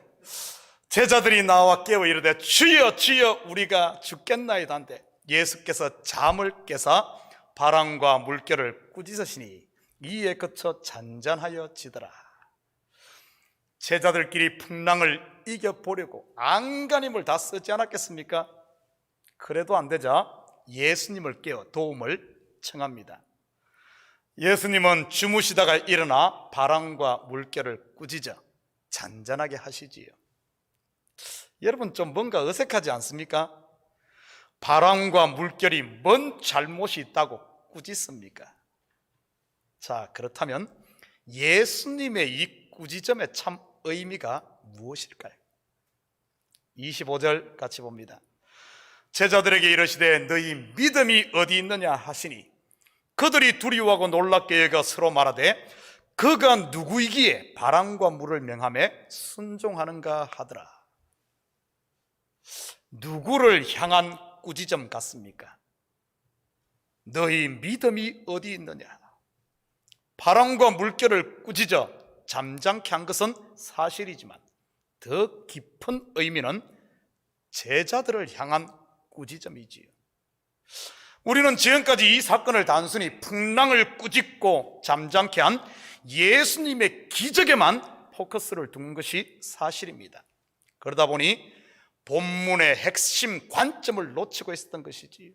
제자들이 나와 깨어 이르되 주여 주여 우리가 죽겠나이다 한데 예수께서 잠을 깨사 바람과 물결을 꾸짖으시니 이에 그쳐 잔잔하여 지더라. 제자들끼리 풍랑을 이겨보려고 안간힘을 다 쓰지 않았겠습니까? 그래도 안 되자 예수님을 깨워 도움을 청합니다. 예수님은 주무시다가 일어나 바람과 물결을 꾸짖어 잔잔하게 하시지요. 여러분, 좀 뭔가 어색하지 않습니까? 바람과 물결이 뭔 잘못이 있다고 꾸짖습니까? 자, 그렇다면 예수님의 이 꾸짖음의 참 의미가 무엇일까요? 25절 같이 봅니다. 제자들에게 이르시되 너희 믿음이 어디 있느냐 하시니 그들이 두려워하고 놀랍게 여겨 서로 말하되 그가 누구이기에 바람과 물을 명하며 순종하는가 하더라. 누구를 향한 꾸짖음 같습니까? 너희 믿음이 어디 있느냐. 바람과 물결을 꾸짖어 잠잠케 한 것은 사실이지만 더 깊은 의미는 제자들을 향한 꾸짖음이지요. 우리는 지금까지 이 사건을 단순히 풍랑을 꾸짖고 잠잠케 한 예수님의 기적에만 포커스를 둔 것이 사실입니다. 그러다 보니 본문의 핵심 관점을 놓치고 있었던 것이지요.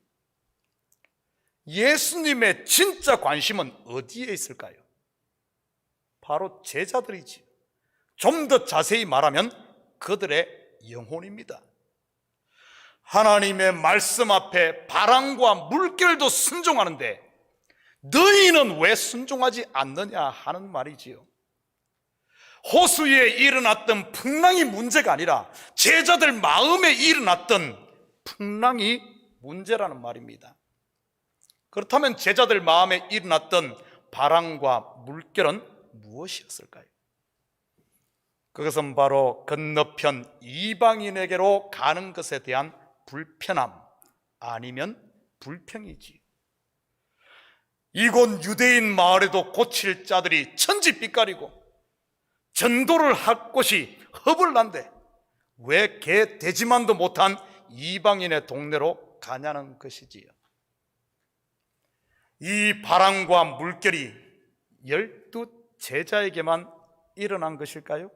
예수님의 진짜 관심은 어디에 있을까요? 바로 제자들이지요. 좀 더 자세히 말하면 그들의 영혼입니다. 하나님의 말씀 앞에 바람과 물결도 순종하는데 너희는 왜 순종하지 않느냐 하는 말이지요. 호수 위에 일어났던 풍랑이 문제가 아니라 제자들 마음에 일어났던 풍랑이 문제라는 말입니다. 그렇다면 제자들 마음에 일어났던 바람과 물결은 무엇이었을까요? 그것은 바로 건너편 이방인에게로 가는 것에 대한 불편함 아니면 불평이지. 이곳 유대인 마을에도 고칠 자들이 천지빛깔이고 전도를 할 곳이 허벌난데 왜 개 돼지만도 못한 이방인의 동네로 가냐는 것이지요. 이 바람과 물결이 12 제자에게만 일어난 것일까요?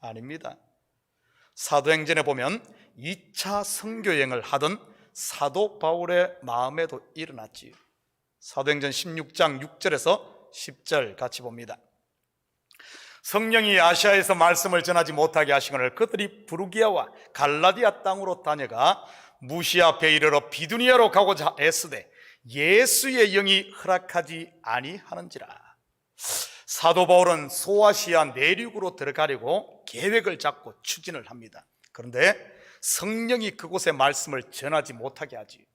아닙니다. 사도행전에 보면 2차 선교여행을 하던 사도 바울의 마음에도 일어났지요. 사도행전 16장 6절에서 10절 같이 봅니다. 성령이 아시아에서 말씀을 전하지 못하게 하시거늘 그들이 부르기아와 갈라디아 땅으로 다녀가 무시아 앞에 이르러 비두니아로 가고자 애쓰되 예수의 영이 허락하지 아니하는지라. 사도 바울은 소아시아 내륙으로 들어가려고 계획을 잡고 추진을 합니다. 그런데 성령이 그곳에 말씀을 전하지 못하게 하지.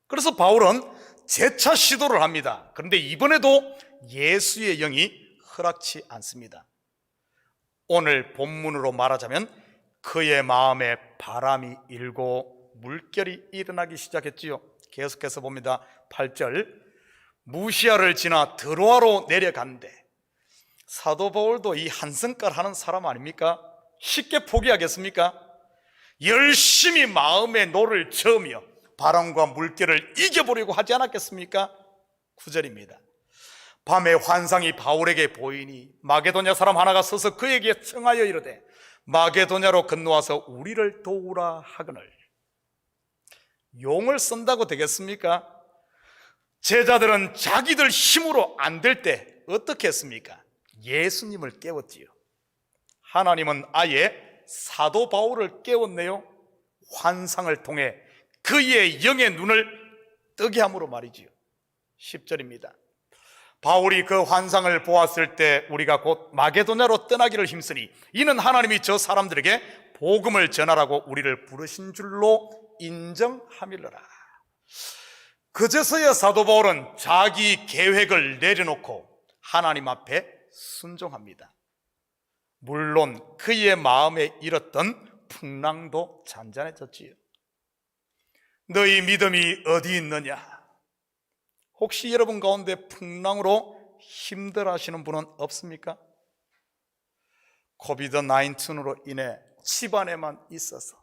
그래서 바울은 재차 시도를 합니다. 그런데 이번에도 예수의 영이 허락치 않습니다. 오늘 본문으로 말하자면 그의 마음에 바람이 일고 물결이 일어나기 시작했지요. 계속해서 봅니다. 8절 무시아를 지나 드로아로 내려간대. 사도 바울도 이 한성깔 하는 사람 아닙니까? 쉽게 포기하겠습니까? 열심히 마음의 노를 저으며 바람과 물결을 이겨보려고 하지 않았겠습니까? 9절입니다. 밤에 환상이 바울에게 보이니 마게도냐 사람 하나가 서서 그에게 청하여 이르되 마게도냐로 건너와서 우리를 도우라 하거늘. 용을 쓴다고 되겠습니까? 제자들은 자기들 힘으로 안 될 때 어떻게 했습니까? 예수님을 깨웠지요. 하나님은 아예 사도 바울을 깨웠네요. 환상을 통해 그의 영의 눈을 뜨게 함으로 말이지요. 10절입니다. 바울이 그 환상을 보았을 때 우리가 곧 마게도냐로 떠나기를 힘쓰니 이는 하나님이 저 사람들에게 복음을 전하라고 우리를 부르신 줄로 인정함일러라. 그제서야 사도 바울은 자기 계획을 내려놓고 하나님 앞에 순종합니다. 물론 그의 마음에 일었던 풍랑도 잔잔해졌지요. 너희 믿음이 어디 있느냐? 혹시 여러분 가운데 풍랑으로 힘들어하시는 분은 없습니까? 코비드-19으로 인해 집안에만 있어서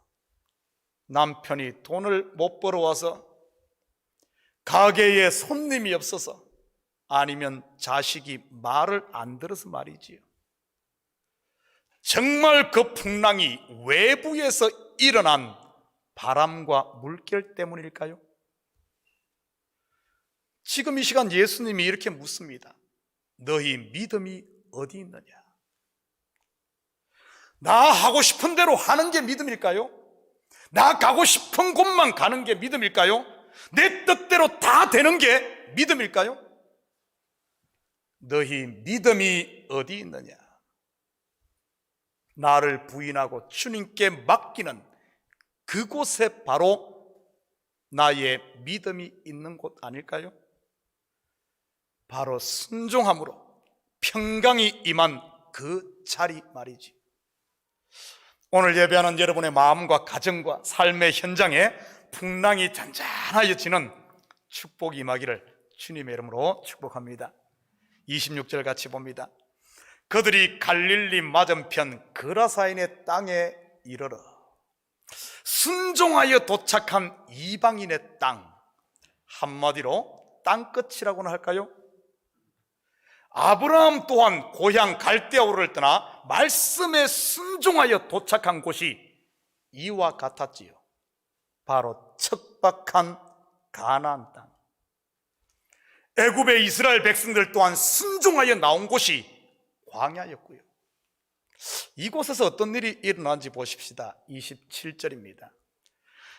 남편이 돈을 못 벌어와서 가게에 손님이 없어서 아니면 자식이 말을 안 들어서 말이지요. 정말 그 풍랑이 외부에서 일어난 바람과 물결 때문일까요? 지금 이 시간 예수님이 이렇게 묻습니다. 너희 믿음이 어디 있느냐? 나 하고 싶은 대로 하는 게 믿음일까요? 나 가고 싶은 곳만 가는 게 믿음일까요? 내 뜻대로 다 되는 게 믿음일까요? 너희 믿음이 어디 있느냐? 나를 부인하고 주님께 맡기는 그곳에 바로 나의 믿음이 있는 곳 아닐까요? 바로 순종함으로 평강이 임한 그 자리 말이지. 오늘 예배하는 여러분의 마음과 가정과 삶의 현장에 풍랑이 잔잔하여지는 축복이 임하기를 주님의 이름으로 축복합니다. 26절 같이 봅니다. 그들이 갈릴리 맞은편 그라사인의 땅에 이르러 순종하여 도착한 이방인의 땅, 한마디로 땅끝이라고나 할까요? 아브라함 또한 고향 갈대아우를 떠나 말씀에 순종하여 도착한 곳이 이와 같았지요. 바로 척박한 가나안 땅. 애굽의 이스라엘 백성들 또한 순종하여 나온 곳이 광야였고요. 이곳에서 어떤 일이 일어난지 보십시다. 27절입니다.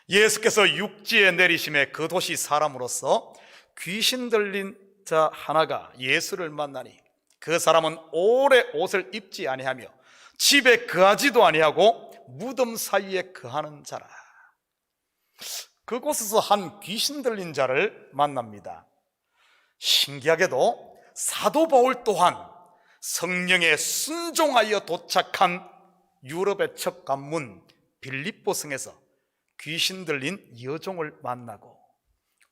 예수께서 육지에 내리심에 그 도시 사람으로서 귀신 들린 자 하나가 예수를 만나니 그 사람은 오래 옷을 입지 아니하며 집에 거하지도 아니하고 무덤 사이에 거하는 자라. 그곳에서 한 귀신 들린 자를 만납니다. 신기하게도 사도 바울 또한 성령에 순종하여 도착한 유럽의 첫 관문 빌립보 성에서 귀신 들린 여종을 만나고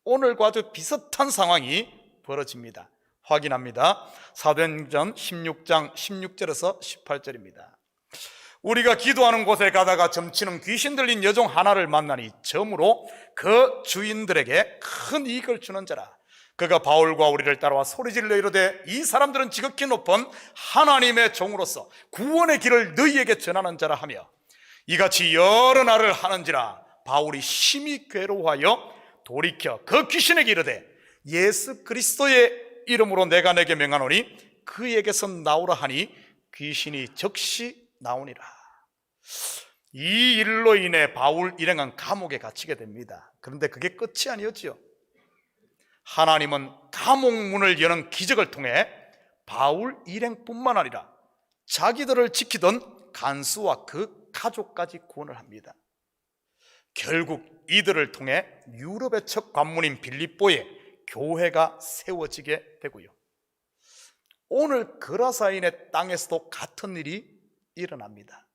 오늘과 아주 비슷한 상황이 벌어집니다. 확인합니다. 사도행전 16장 16절에서 18절입니다. 우리가 기도하는 곳에 가다가 점치는 귀신 들린 여종 하나를 만나니 점으로 그 주인들에게 큰 이익을 주는 자라. 그가 바울과 우리를 따라와 소리질러 이르되 이 사람들은 지극히 높은 하나님의 종으로서 구원의 길을 너희에게 전하는 자라 하며 이같이 여러 날을 하는지라. 바울이 심히 괴로워하여 돌이켜 그 귀신에게 이르되 예수 그리스도의 이름으로 내가 내게 명하노니 그에게서 나오라 하니 귀신이 즉시 나오니라. 이 일로 인해 바울 일행은 감옥에 갇히게 됩니다. 그런데 그게 끝이 아니었지요. 하나님은 감옥문을 여는 기적을 통해 바울 일행뿐만 아니라 자기들을 지키던 간수와 그 가족까지 구원을 합니다. 결국 이들을 통해 유럽의 첫 관문인 빌립보에 교회가 세워지게 되고요. 오늘 그라사인의 땅에서도 같은 일이 일어납니다.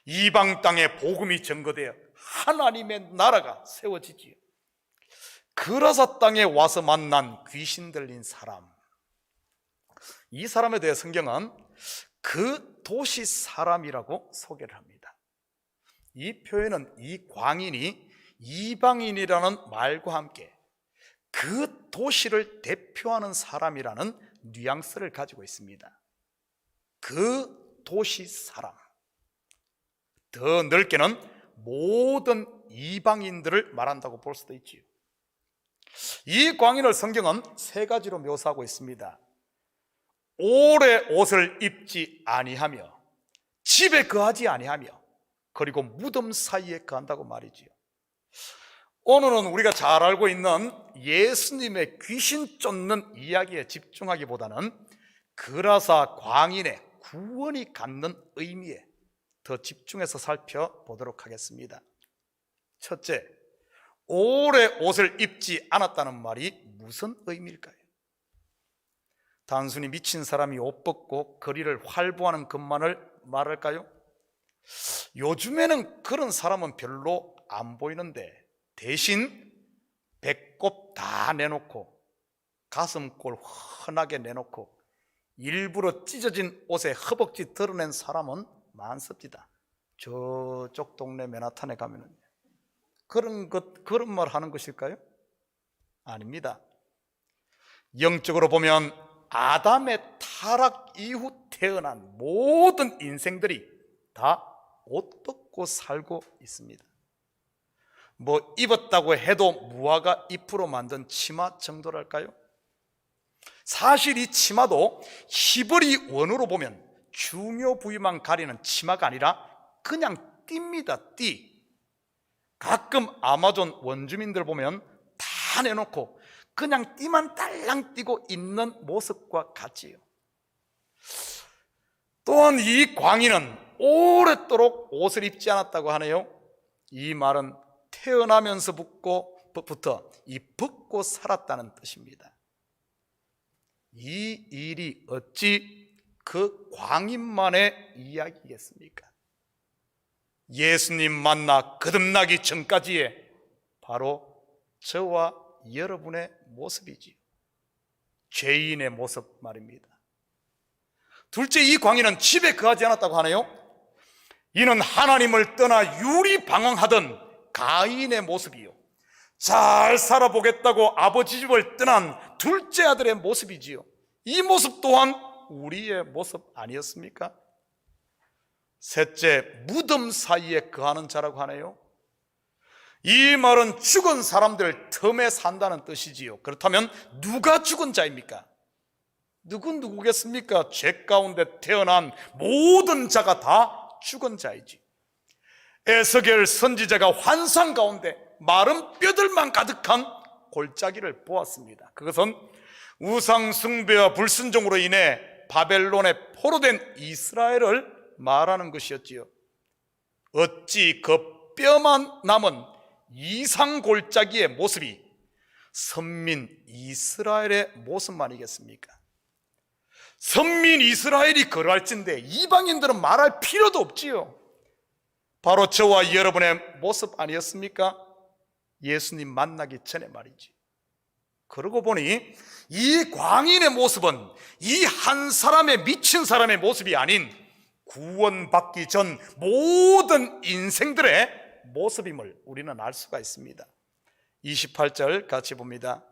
이방 땅에 복음이 전거되어 하나님의 나라가 세워지지요. 그라사 땅에 와서 만난 귀신 들린 사람, 이 사람에 대해 성경은 그 도시 사람이라고 소개를 합니다. 이 표현은 이 광인이 이방인이라는 말과 함께 그 도시를 대표하는 사람이라는 뉘앙스를 가지고 있습니다. 그 도시 사람, 더 넓게는 모든 이방인들을 말한다고 볼 수도 있지요. 이 광인을 성경은 세 가지로 묘사하고 있습니다. 오래 옷을 입지 아니하며 집에 거하지 아니하며 그리고 무덤 사이에 거한다고 말이지요. 오늘은 우리가 잘 알고 있는 예수님의 귀신 쫓는 이야기에 집중하기보다는 그라사 광인의 구원이 갖는 의미에 더 집중해서 살펴보도록 하겠습니다. 첫째, 오래 옷을 입지 않았다는 말이 무슨 의미일까요? 단순히 미친 사람이 옷 벗고 거리를 활보하는 것만을 말할까요? 요즘에는 그런 사람은 별로 안 보이는데 대신 배꼽 다 내놓고 가슴골 훤하게 내놓고 일부러 찢어진 옷에 허벅지 드러낸 사람은 많습니다. 저쪽 동네 맨하탄에 가면은 그런 말 하는 것일까요? 아닙니다. 영적으로 보면 아담의 타락 이후 태어난 모든 인생들이 다 옷 벗고 살고 있습니다. 뭐 입었다고 해도 무화과 잎으로 만든 치마 정도랄까요? 사실 이 치마도 히브리 원어로 보면 중요 부위만 가리는 치마가 아니라 그냥 띠입니다. 띠. 가끔 아마존 원주민들 보면 다 내놓고 그냥 띠만 딸랑 띠고 있는 모습과 같지요. 또한 이 광인은 오랫도록 옷을 입지 않았다고 하네요. 이 말은 태어나면서부터 벗고 살았다는 뜻입니다. 이 일이 어찌 그 광인만의 이야기겠습니까? 예수님 만나 거듭나기 전까지의 바로 저와 여러분의 모습이지요. 죄인의 모습 말입니다. 둘째, 이 광인은 집에 거하지 않았다고 하네요. 이는 하나님을 떠나 유리방황하던 가인의 모습이요, 잘 살아보겠다고 아버지 집을 떠난 둘째 아들의 모습이지요. 이 모습 또한 우리의 모습 아니었습니까? 셋째, 무덤 사이에 거하는 자라고 하네요. 이 말은 죽은 사람들 틈에 산다는 뜻이지요. 그렇다면 누가 죽은 자입니까? 누구겠습니까? 죄 가운데 태어난 모든 자가 다 죽은 자이지. 에스겔 선지자가 환상 가운데 마른 뼈들만 가득한 골짜기를 보았습니다. 그것은 우상 숭배와 불순종으로 인해 바벨론에 포로된 이스라엘을 말하는 것이었지요. 어찌 그 뼈만 남은 이상 골짜기의 모습이 선민 이스라엘의 모습만이겠습니까? 선민 이스라엘이 그럴진데 이방인들은 말할 필요도 없지요. 바로 저와 여러분의 모습 아니었습니까? 예수님 만나기 전에 말이지. 그러고 보니 이 광인의 모습은 이 한 사람의 미친 사람의 모습이 아닌 구원받기 전 모든 인생들의 모습임을 우리는 알 수가 있습니다. 28절 같이 봅니다.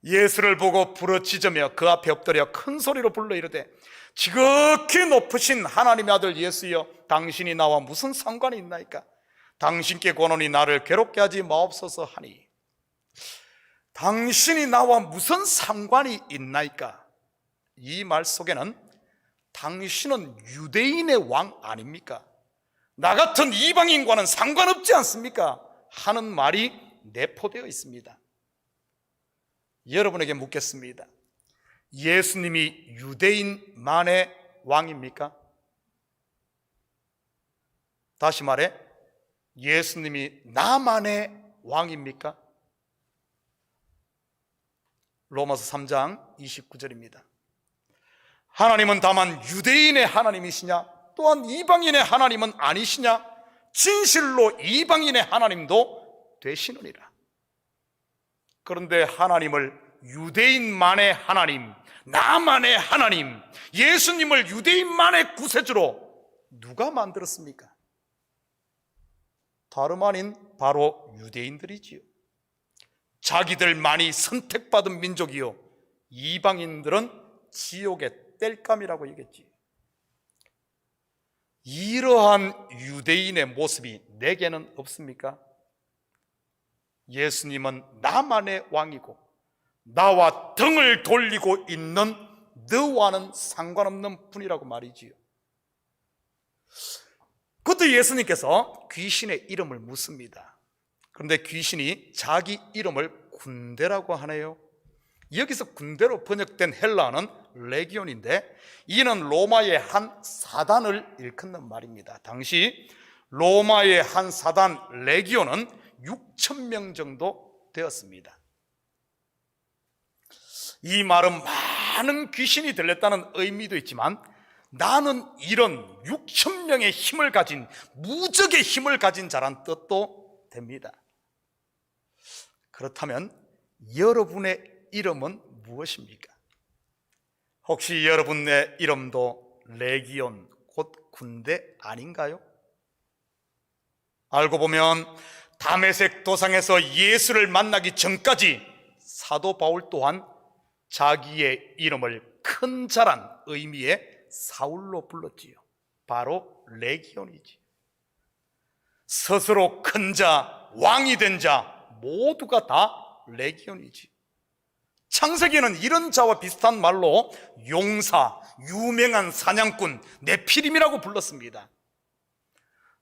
예수를 보고 부르짖으며 그 앞에 엎드려 큰 소리로 불러 이르되 지극히 높으신 하나님의 아들 예수여, 당신이 나와 무슨 상관이 있나이까? 당신께 권하노니 나를 괴롭게 하지 마옵소서 하니. 당신이 나와 무슨 상관이 있나이까? 이 말 속에는 당신은 유대인의 왕 아닙니까? 나 같은 이방인과는 상관없지 않습니까? 하는 말이 내포되어 있습니다. 여러분에게 묻겠습니다. 예수님이 유대인만의 왕입니까? 다시 말해, 예수님이 나만의 왕입니까? 로마서 3장 29절입니다. 하나님은 다만 유대인의 하나님이시냐? 또한 이방인의 하나님은 아니시냐? 진실로 이방인의 하나님도 되시느니라. 그런데 하나님을 유대인만의 하나님, 나만의 하나님, 예수님을 유대인만의 구세주로 누가 만들었습니까? 다름 아닌 바로 유대인들이지요. 자기들만이 선택받은 민족이요, 이방인들은 지옥의 땔감이라고 얘기했지. 이러한 유대인의 모습이 내게는 없습니까? 예수님은 나만의 왕이고 나와 등을 돌리고 있는 너와는 상관없는 분이라고 말이지요. 그것도 예수님께서 귀신의 이름을 묻습니다. 그런데 귀신이 자기 이름을 군대라고 하네요. 여기서 군대로 번역된 헬라어는 레기온인데 이는 로마의 한 사단을 일컫는 말입니다. 당시 로마의 한 사단 레기온은 6,000명 정도 되었습니다. 이 말은 많은 귀신이 들렸다는 의미도 있지만 나는 이런 6,000명의 힘을 가진, 무적의 힘을 가진 자란 뜻도 됩니다. 그렇다면 여러분의 이름은 무엇입니까? 혹시 여러분의 이름도 레기온, 곧 군대 아닌가요? 알고 보면 다메섹 도상에서 예수를 만나기 전까지 사도 바울 또한 자기의 이름을 큰 자란 의미의 사울로 불렀지요. 바로 레기온이지. 스스로 큰 자, 왕이 된 자 모두가 다 레기온이지. 창세기에는 이런 자와 비슷한 말로 용사, 유명한 사냥꾼, 네피림이라고 불렀습니다.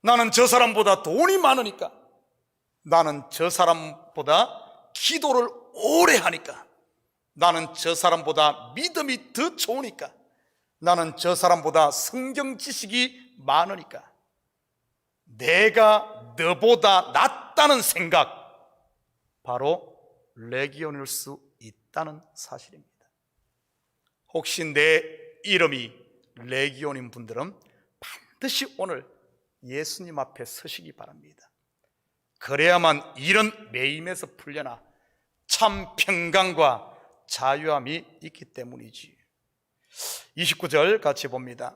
나는 저 사람보다 돈이 많으니까, 나는 저 사람보다 기도를 오래 하니까, 나는 저 사람보다 믿음이 더 좋으니까, 나는 저 사람보다 성경 지식이 많으니까, 내가 너보다 낫다는 생각, 바로 레기온일 수 있다는 사실입니다. 혹시 내 이름이 레기온인 분들은 반드시 오늘 예수님 앞에 서시기 바랍니다. 그래야만 이런 매임에서 풀려나 참 평강과 자유함이 있기 때문이지. 29절 같이 봅니다.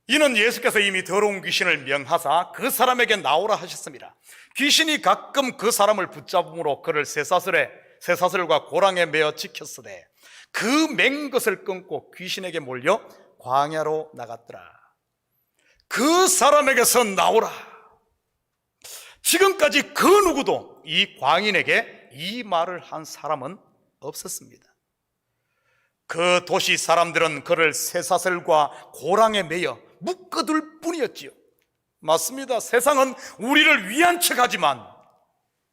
이는 예수께서 이미 더러운 귀신을 명하사 그 사람에게 나오라 하셨습니다. 귀신이 가끔 그 사람을 붙잡음으로 그를 쇠사슬과 고랑에 매어 지켰으되 그 맨 것을 끊고 귀신에게 몰려 광야로 나갔더라. 그 사람에게서 나오라. 지금까지 그 누구도 이 광인에게 이 말을 한 사람은 없었습니다. 그 도시 사람들은 그를 쇠사슬과 고랑에 매여 묶어둘 뿐이었지요. 맞습니다. 세상은 우리를 위한 척하지만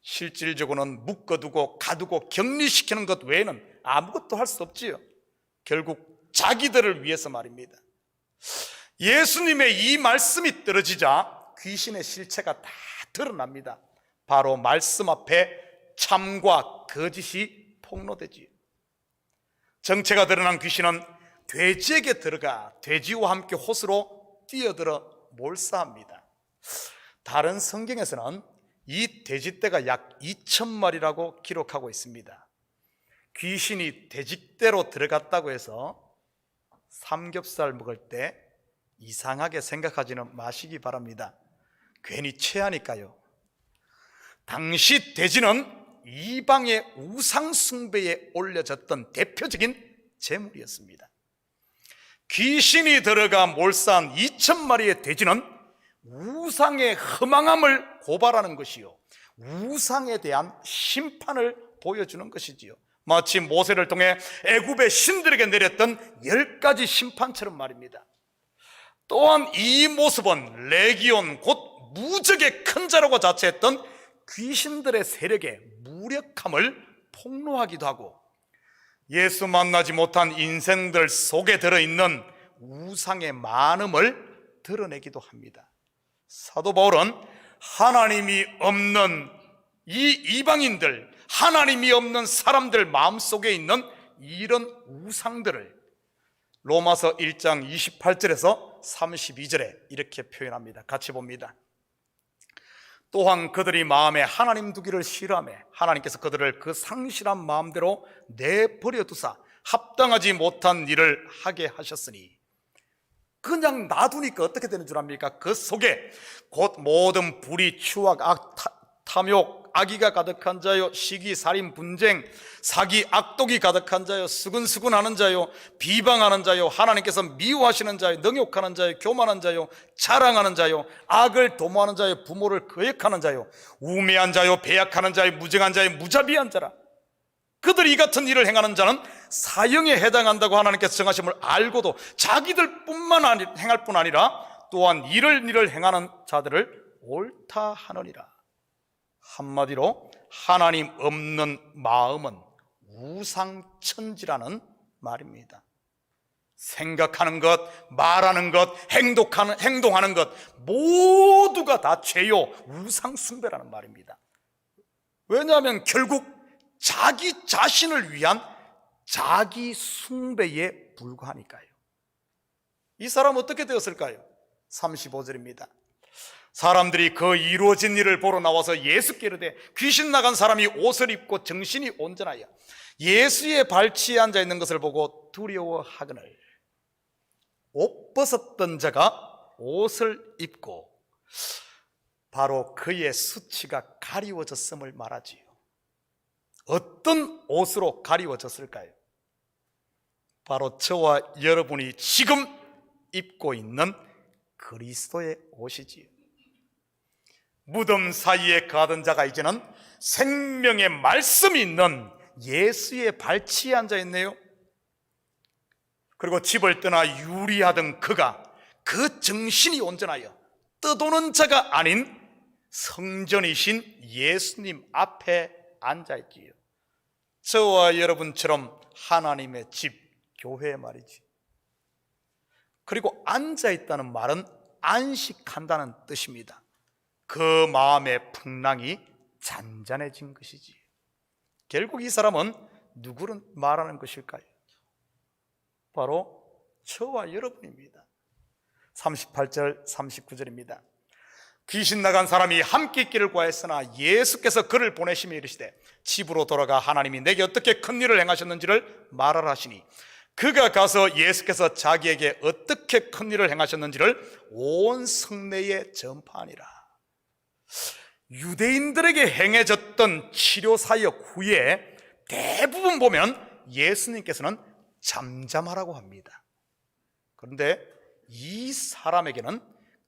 실질적으로는 묶어두고 가두고 격리시키는 것 외에는 아무것도 할 수 없지요. 결국 자기들을 위해서 말입니다. 예수님의 이 말씀이 떨어지자 귀신의 실체가 다 드러납니다. 바로 말씀 앞에 참과 거짓이 폭로되지요. 정체가 드러난 귀신은 돼지에게 들어가 돼지와 함께 호수로 뛰어들어 몰사합니다. 다른 성경에서는 이 돼지떼가 약 2,000마리라고 기록하고 있습니다. 귀신이 돼지떼로 들어갔다고 해서 삼겹살 먹을 때 이상하게 생각하지는 마시기 바랍니다. 괜히 체하니까요. 당시 돼지는 이방의 우상 숭배에 올려졌던 대표적인 제물이었습니다. 귀신이 들어가 몰사한 2,000마리의 돼지는 우상의 허망함을 고발하는 것이요, 우상에 대한 심판을 보여주는 것이지요. 마치 모세를 통해 애굽의 신들에게 내렸던 10가지 심판처럼 말입니다. 또한 이 모습은 레기온, 곧 무적의 큰 자라고 자처했던 귀신들의 세력의 무력함을 폭로하기도 하고, 예수 만나지 못한 인생들 속에 들어있는 우상의 많음을 드러내기도 합니다. 사도 바울은 하나님이 없는 이 이방인들, 하나님이 없는 사람들 마음속에 있는 이런 우상들을 로마서 1장 28절에서 32절에 이렇게 표현합니다. 같이 봅니다. 또한 그들이 마음에 하나님 두기를 싫어하며 하나님께서 그들을 그 상실한 마음대로 내버려 두사 합당하지 못한 일을 하게 하셨으니, 그냥 놔두니까 어떻게 되는 줄 압니까? 그 속에 곧 모든 불의, 추악, 탐욕, 악의가 가득한 자요, 시기, 살인, 분쟁, 사기, 악독이 가득한 자요, 수근수근하는 자요, 비방하는 자요, 하나님께서 미워하시는 자요, 능욕하는 자요, 교만한 자요, 자랑하는 자요, 악을 도모하는 자요, 부모를 거역하는 자요, 우매한 자요, 배약하는 자요, 무정한 자요, 무자비한 자라. 그들이 이 같은 일을 행하는 자는 사형에 해당한다고 하나님께서 정하심을 알고도 자기들 행할 뿐 아니라 또한 이를 행하는 자들을 옳다 하느니라. 한마디로 하나님 없는 마음은 우상천지라는 말입니다. 생각하는 것, 말하는 것, 행동하는 것 모두가 다 죄요, 우상숭배라는 말입니다. 왜냐하면 결국 자기 자신을 위한 자기 숭배에 불과하니까요. 이 사람은 어떻게 되었을까요? 35절입니다. 사람들이 그 이루어진 일을 보러 나와서 예수께 이르되 귀신 나간 사람이 옷을 입고 정신이 온전하여 예수의 발치에 앉아 있는 것을 보고 두려워하거늘 옷 벗었던 자가 옷을 입고 바로 그의 수치가 가리워졌음을 말하지요. 어떤 옷으로 가리워졌을까요? 바로 저와 여러분이 지금 입고 있는 그리스도의 옷이지요. 무덤 사이에 가던 자가 이제는 생명의 말씀이 있는 예수의 발치에 앉아 있네요. 그리고 집을 떠나 유리하던 그가 그 정신이 온전하여 떠도는 자가 아닌 성전이신 예수님 앞에 앉아있지요. 저와 여러분처럼 하나님의 집, 교회 말이지. 그리고 앉아있다는 말은 안식한다는 뜻입니다. 그 마음의 풍랑이 잔잔해진 것이지. 결국 이 사람은 누구를 말하는 것일까요? 바로 저와 여러분입니다. 38절 39절입니다. 귀신 나간 사람이 함께 있기를 구하였으나 예수께서 그를 보내시며 이르시되 집으로 돌아가 하나님이 내게 어떻게 큰 일을 행하셨는지를 말하라 하시니 그가 가서 예수께서 자기에게 어떻게 큰 일을 행하셨는지를 온 성내에 전파하니라. 유대인들에게 행해졌던 치료 사역 후에 대부분 보면 예수님께서는 잠잠하라고 합니다. 그런데 이 사람에게는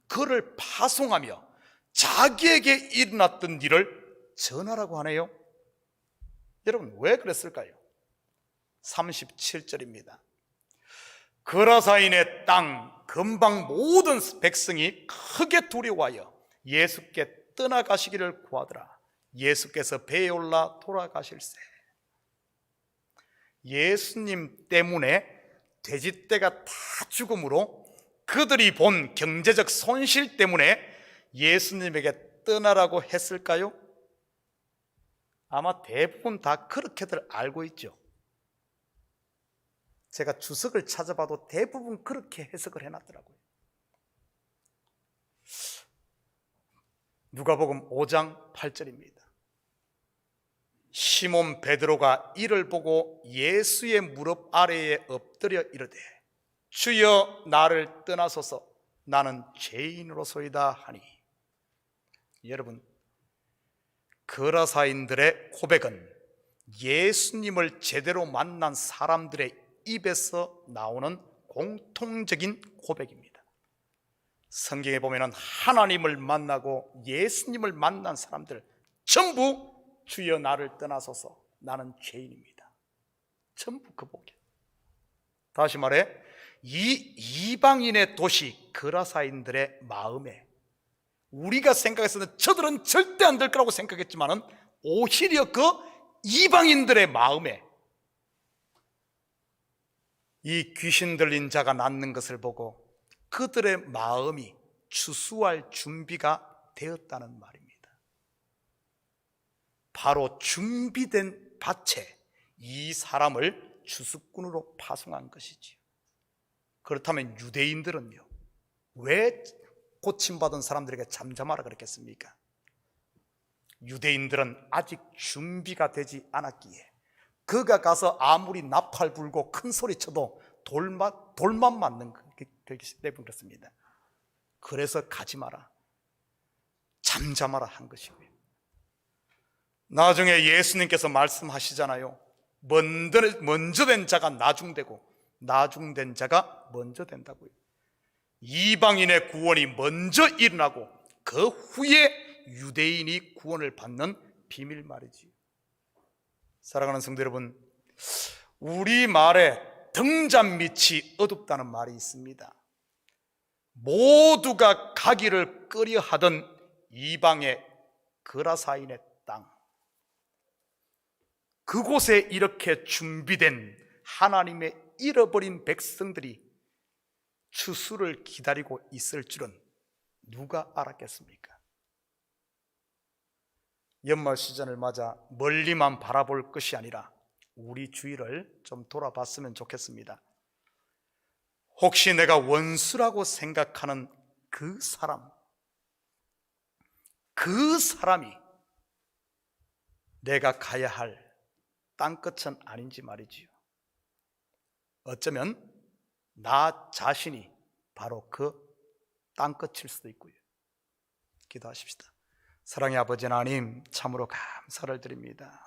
그를 파송하며 자기에게 일어났던 일을 전하라고 하네요. 여러분 왜 그랬을까요? 37절입니다. 거라사인의 땅 근방 모든 백성이 크게 두려워하여 예수께 떠나가시기를 구하더라. 예수께서 배에 올라 돌아가실세. 예수님 때문에 돼지떼가 다 죽음으로 그들이 본 경제적 손실 때문에 예수님에게 떠나라고 했을까요? 아마 대부분 다 그렇게들 알고 있죠. 제가 주석을 찾아봐도 대부분 그렇게 해석을 해놨더라고요. 누가복음 5장 8절입니다. 시몬 베드로가 이를 보고 예수의 무릎 아래에 엎드려 이르되 주여 나를 떠나소서 나는 죄인으로소이다 하니. 여러분 거라사인들의 고백은 예수님을 제대로 만난 사람들의 입에서 나오는 공통적인 고백입니다. 성경에 보면 하나님을 만나고 예수님을 만난 사람들 전부 주여 나를 떠나소서 나는 죄인입니다. 전부 그 고백. 다시 말해 이 이방인의 도시 거라사인들의 마음에 우리가 생각해서는 저들은 절대 안 될 거라고 생각했지만은 오히려 그 이방인들의 마음에 이 귀신 들린 자가 낫는 것을 보고 그들의 마음이 추수할 준비가 되었다는 말입니다. 바로 준비된 밭에 이 사람을 추수꾼으로 파송한 것이지요. 그렇다면 유대인들은요, 왜 고침받은 사람들에게 잠잠하라 그랬겠습니까? 유대인들은 아직 준비가 되지 않았기에 그가 가서 아무리 나팔 불고 큰 소리 쳐도 돌만 맞는 그렇기 때문에 그렇습니다. 그래서 가지 마라, 잠잠하라 한 것이고요. 나중에 예수님께서 말씀하시잖아요. 먼저 된 자가 나중되고 나중된 자가 먼저 된다고요. 이방인의 구원이 먼저 일어나고 그 후에 유대인이 구원을 받는 비밀 말이지요. 사랑하는 성도 여러분, 우리 말에 등잔 밑이 어둡다는 말이 있습니다. 모두가 가기를 꺼려하던 이방의 그라사인의 땅, 그곳에 이렇게 준비된 하나님의 잃어버린 백성들이 추수를 기다리고 있을 줄은 누가 알았겠습니까? 연말 시즌을 맞아 멀리만 바라볼 것이 아니라 우리 주위를 좀 돌아봤으면 좋겠습니다. 혹시 내가 원수라고 생각하는 그 사람이 내가 가야 할 땅끝은 아닌지 말이지요. 어쩌면 나 자신이 바로 그 땅끝일 수도 있고요. 기도하십시다. 사랑의 아버지 하나님, 참으로 감사를 드립니다.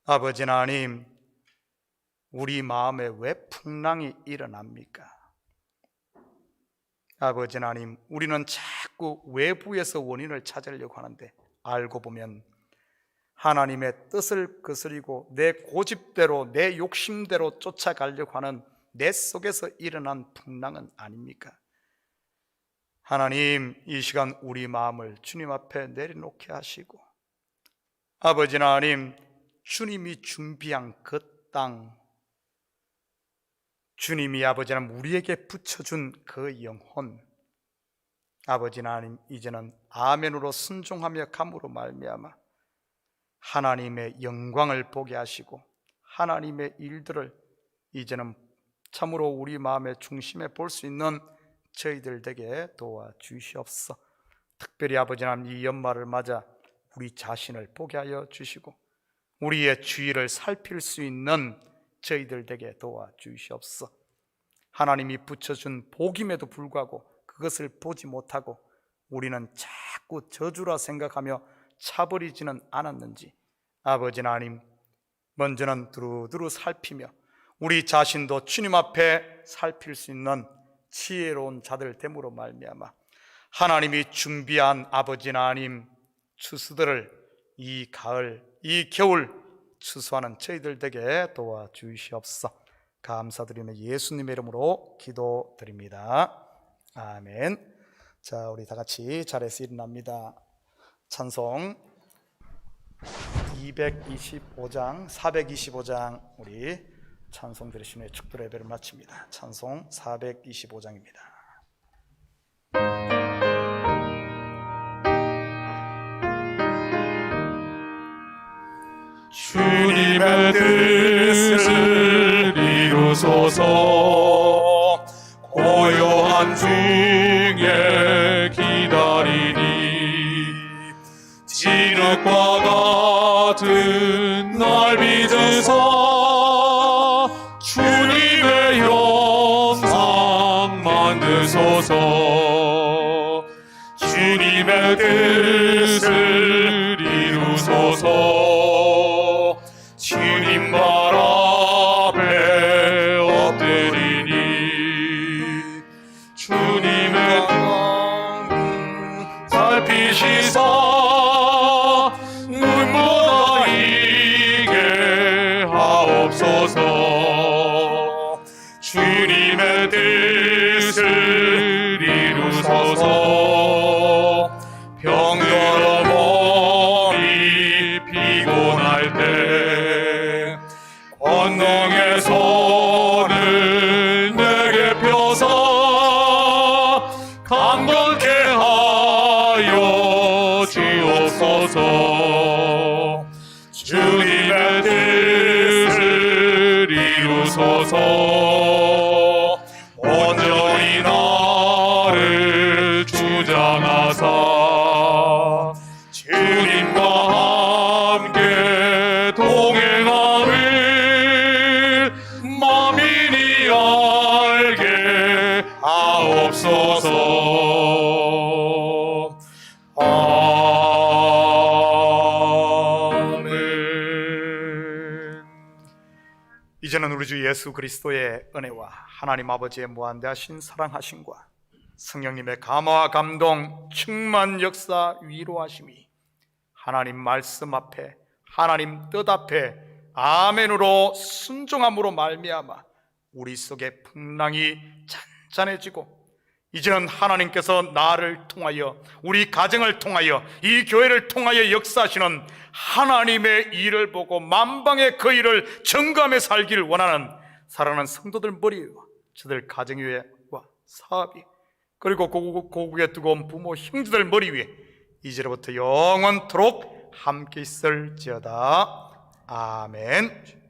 아버지 하나님, 우리 마음에 왜 풍랑이 일어납니까? 아버지 하나님, 우리는 자꾸 외부에서 원인을 찾으려고 하는데 알고 보면 하나님의 뜻을 거스리고 내 고집대로, 내 욕심대로 쫓아가려고 하는 내 속에서 일어난 풍랑은 아닙니까? 하나님, 이 시간 우리 마음을 주님 앞에 내려놓게 하시고, 아버지 하나님, 주님이 준비한 그 땅, 주님이 아버지 하나님 우리에게 붙여준 그 영혼, 아버지 하나님, 이제는 아멘으로 순종하며 감으로 말미암아 하나님의 영광을 보게 하시고 하나님의 일들을 이제는 참으로 우리 마음의 중심에 볼 수 있는 저희들 되게 도와주시옵소서. 특별히 아버지 하나님, 이 연말을 맞아 우리 자신을 보게 하여 주시고 우리의 주위를 살필 수 있는 저희들 되게 도와주시옵소서. 하나님이 붙여준 복임에도 불구하고 그것을 보지 못하고 우리는 자꾸 저주라 생각하며 차버리지는 않았는지 아버지 하나님, 먼저는 두루두루 살피며 우리 자신도 주님 앞에 살필 수 있는 지혜로운 자들 됨으로 말미암아 하나님이 준비한 아버지 하나님 추수들을 이 가을, 이 겨울 추수하는 저희들 되게 도와주시옵소서. 감사드리며 예수님의 이름으로 기도드립니다. 아멘. 자, 우리 다 같이 자리에서 일어납니다. 찬송 225장, 425장 우리 찬송 들으신 후에 축도 예배를 마칩니다. 찬송 425장입니다. 주님의 뜻을 이루소서. 고요한 중에 기다리니 진흙과 같은 날 빚으사 주님의 형상 만드소서. 주님의 뜻을 이루소서. 주님 발 앞에 엎드리니 주님의 살피시사 눈보다 이게 하옵소서. 주님의 뜻을 이루소서. 병들어 몸이 피곤할 때 권능의 손을 내게 펴서 강건케 하여 주옵소서. 주님의 뜻을 이루소서. 온전히 나를 주장하사 주님과 함께 동행함을 만민이 알게 하옵소서. 아멘. 이제는 우리 주 예수 그리스도의 은혜와 하나님 아버지의 무한대하신 사랑하심과 성령님의 감화와 감동, 충만 역사, 위로하심이 하나님 말씀 앞에 하나님 뜻 앞에 아멘으로 순종함으로 말미암아 우리 속에 풍랑이 잔잔해지고, 이제는 하나님께서 나를 통하여, 우리 가정을 통하여, 이 교회를 통하여 역사하시는 하나님의 일을 보고 만방의 그 일을 증거하며 살기를 원하는 사랑하는 성도들 머리 위와 저들 가정 위와 사업 위, 그리고 고국에 뜨거운 부모 형제들 머리 위에 이제로부터 영원토록 함께 있을지어다. 아멘.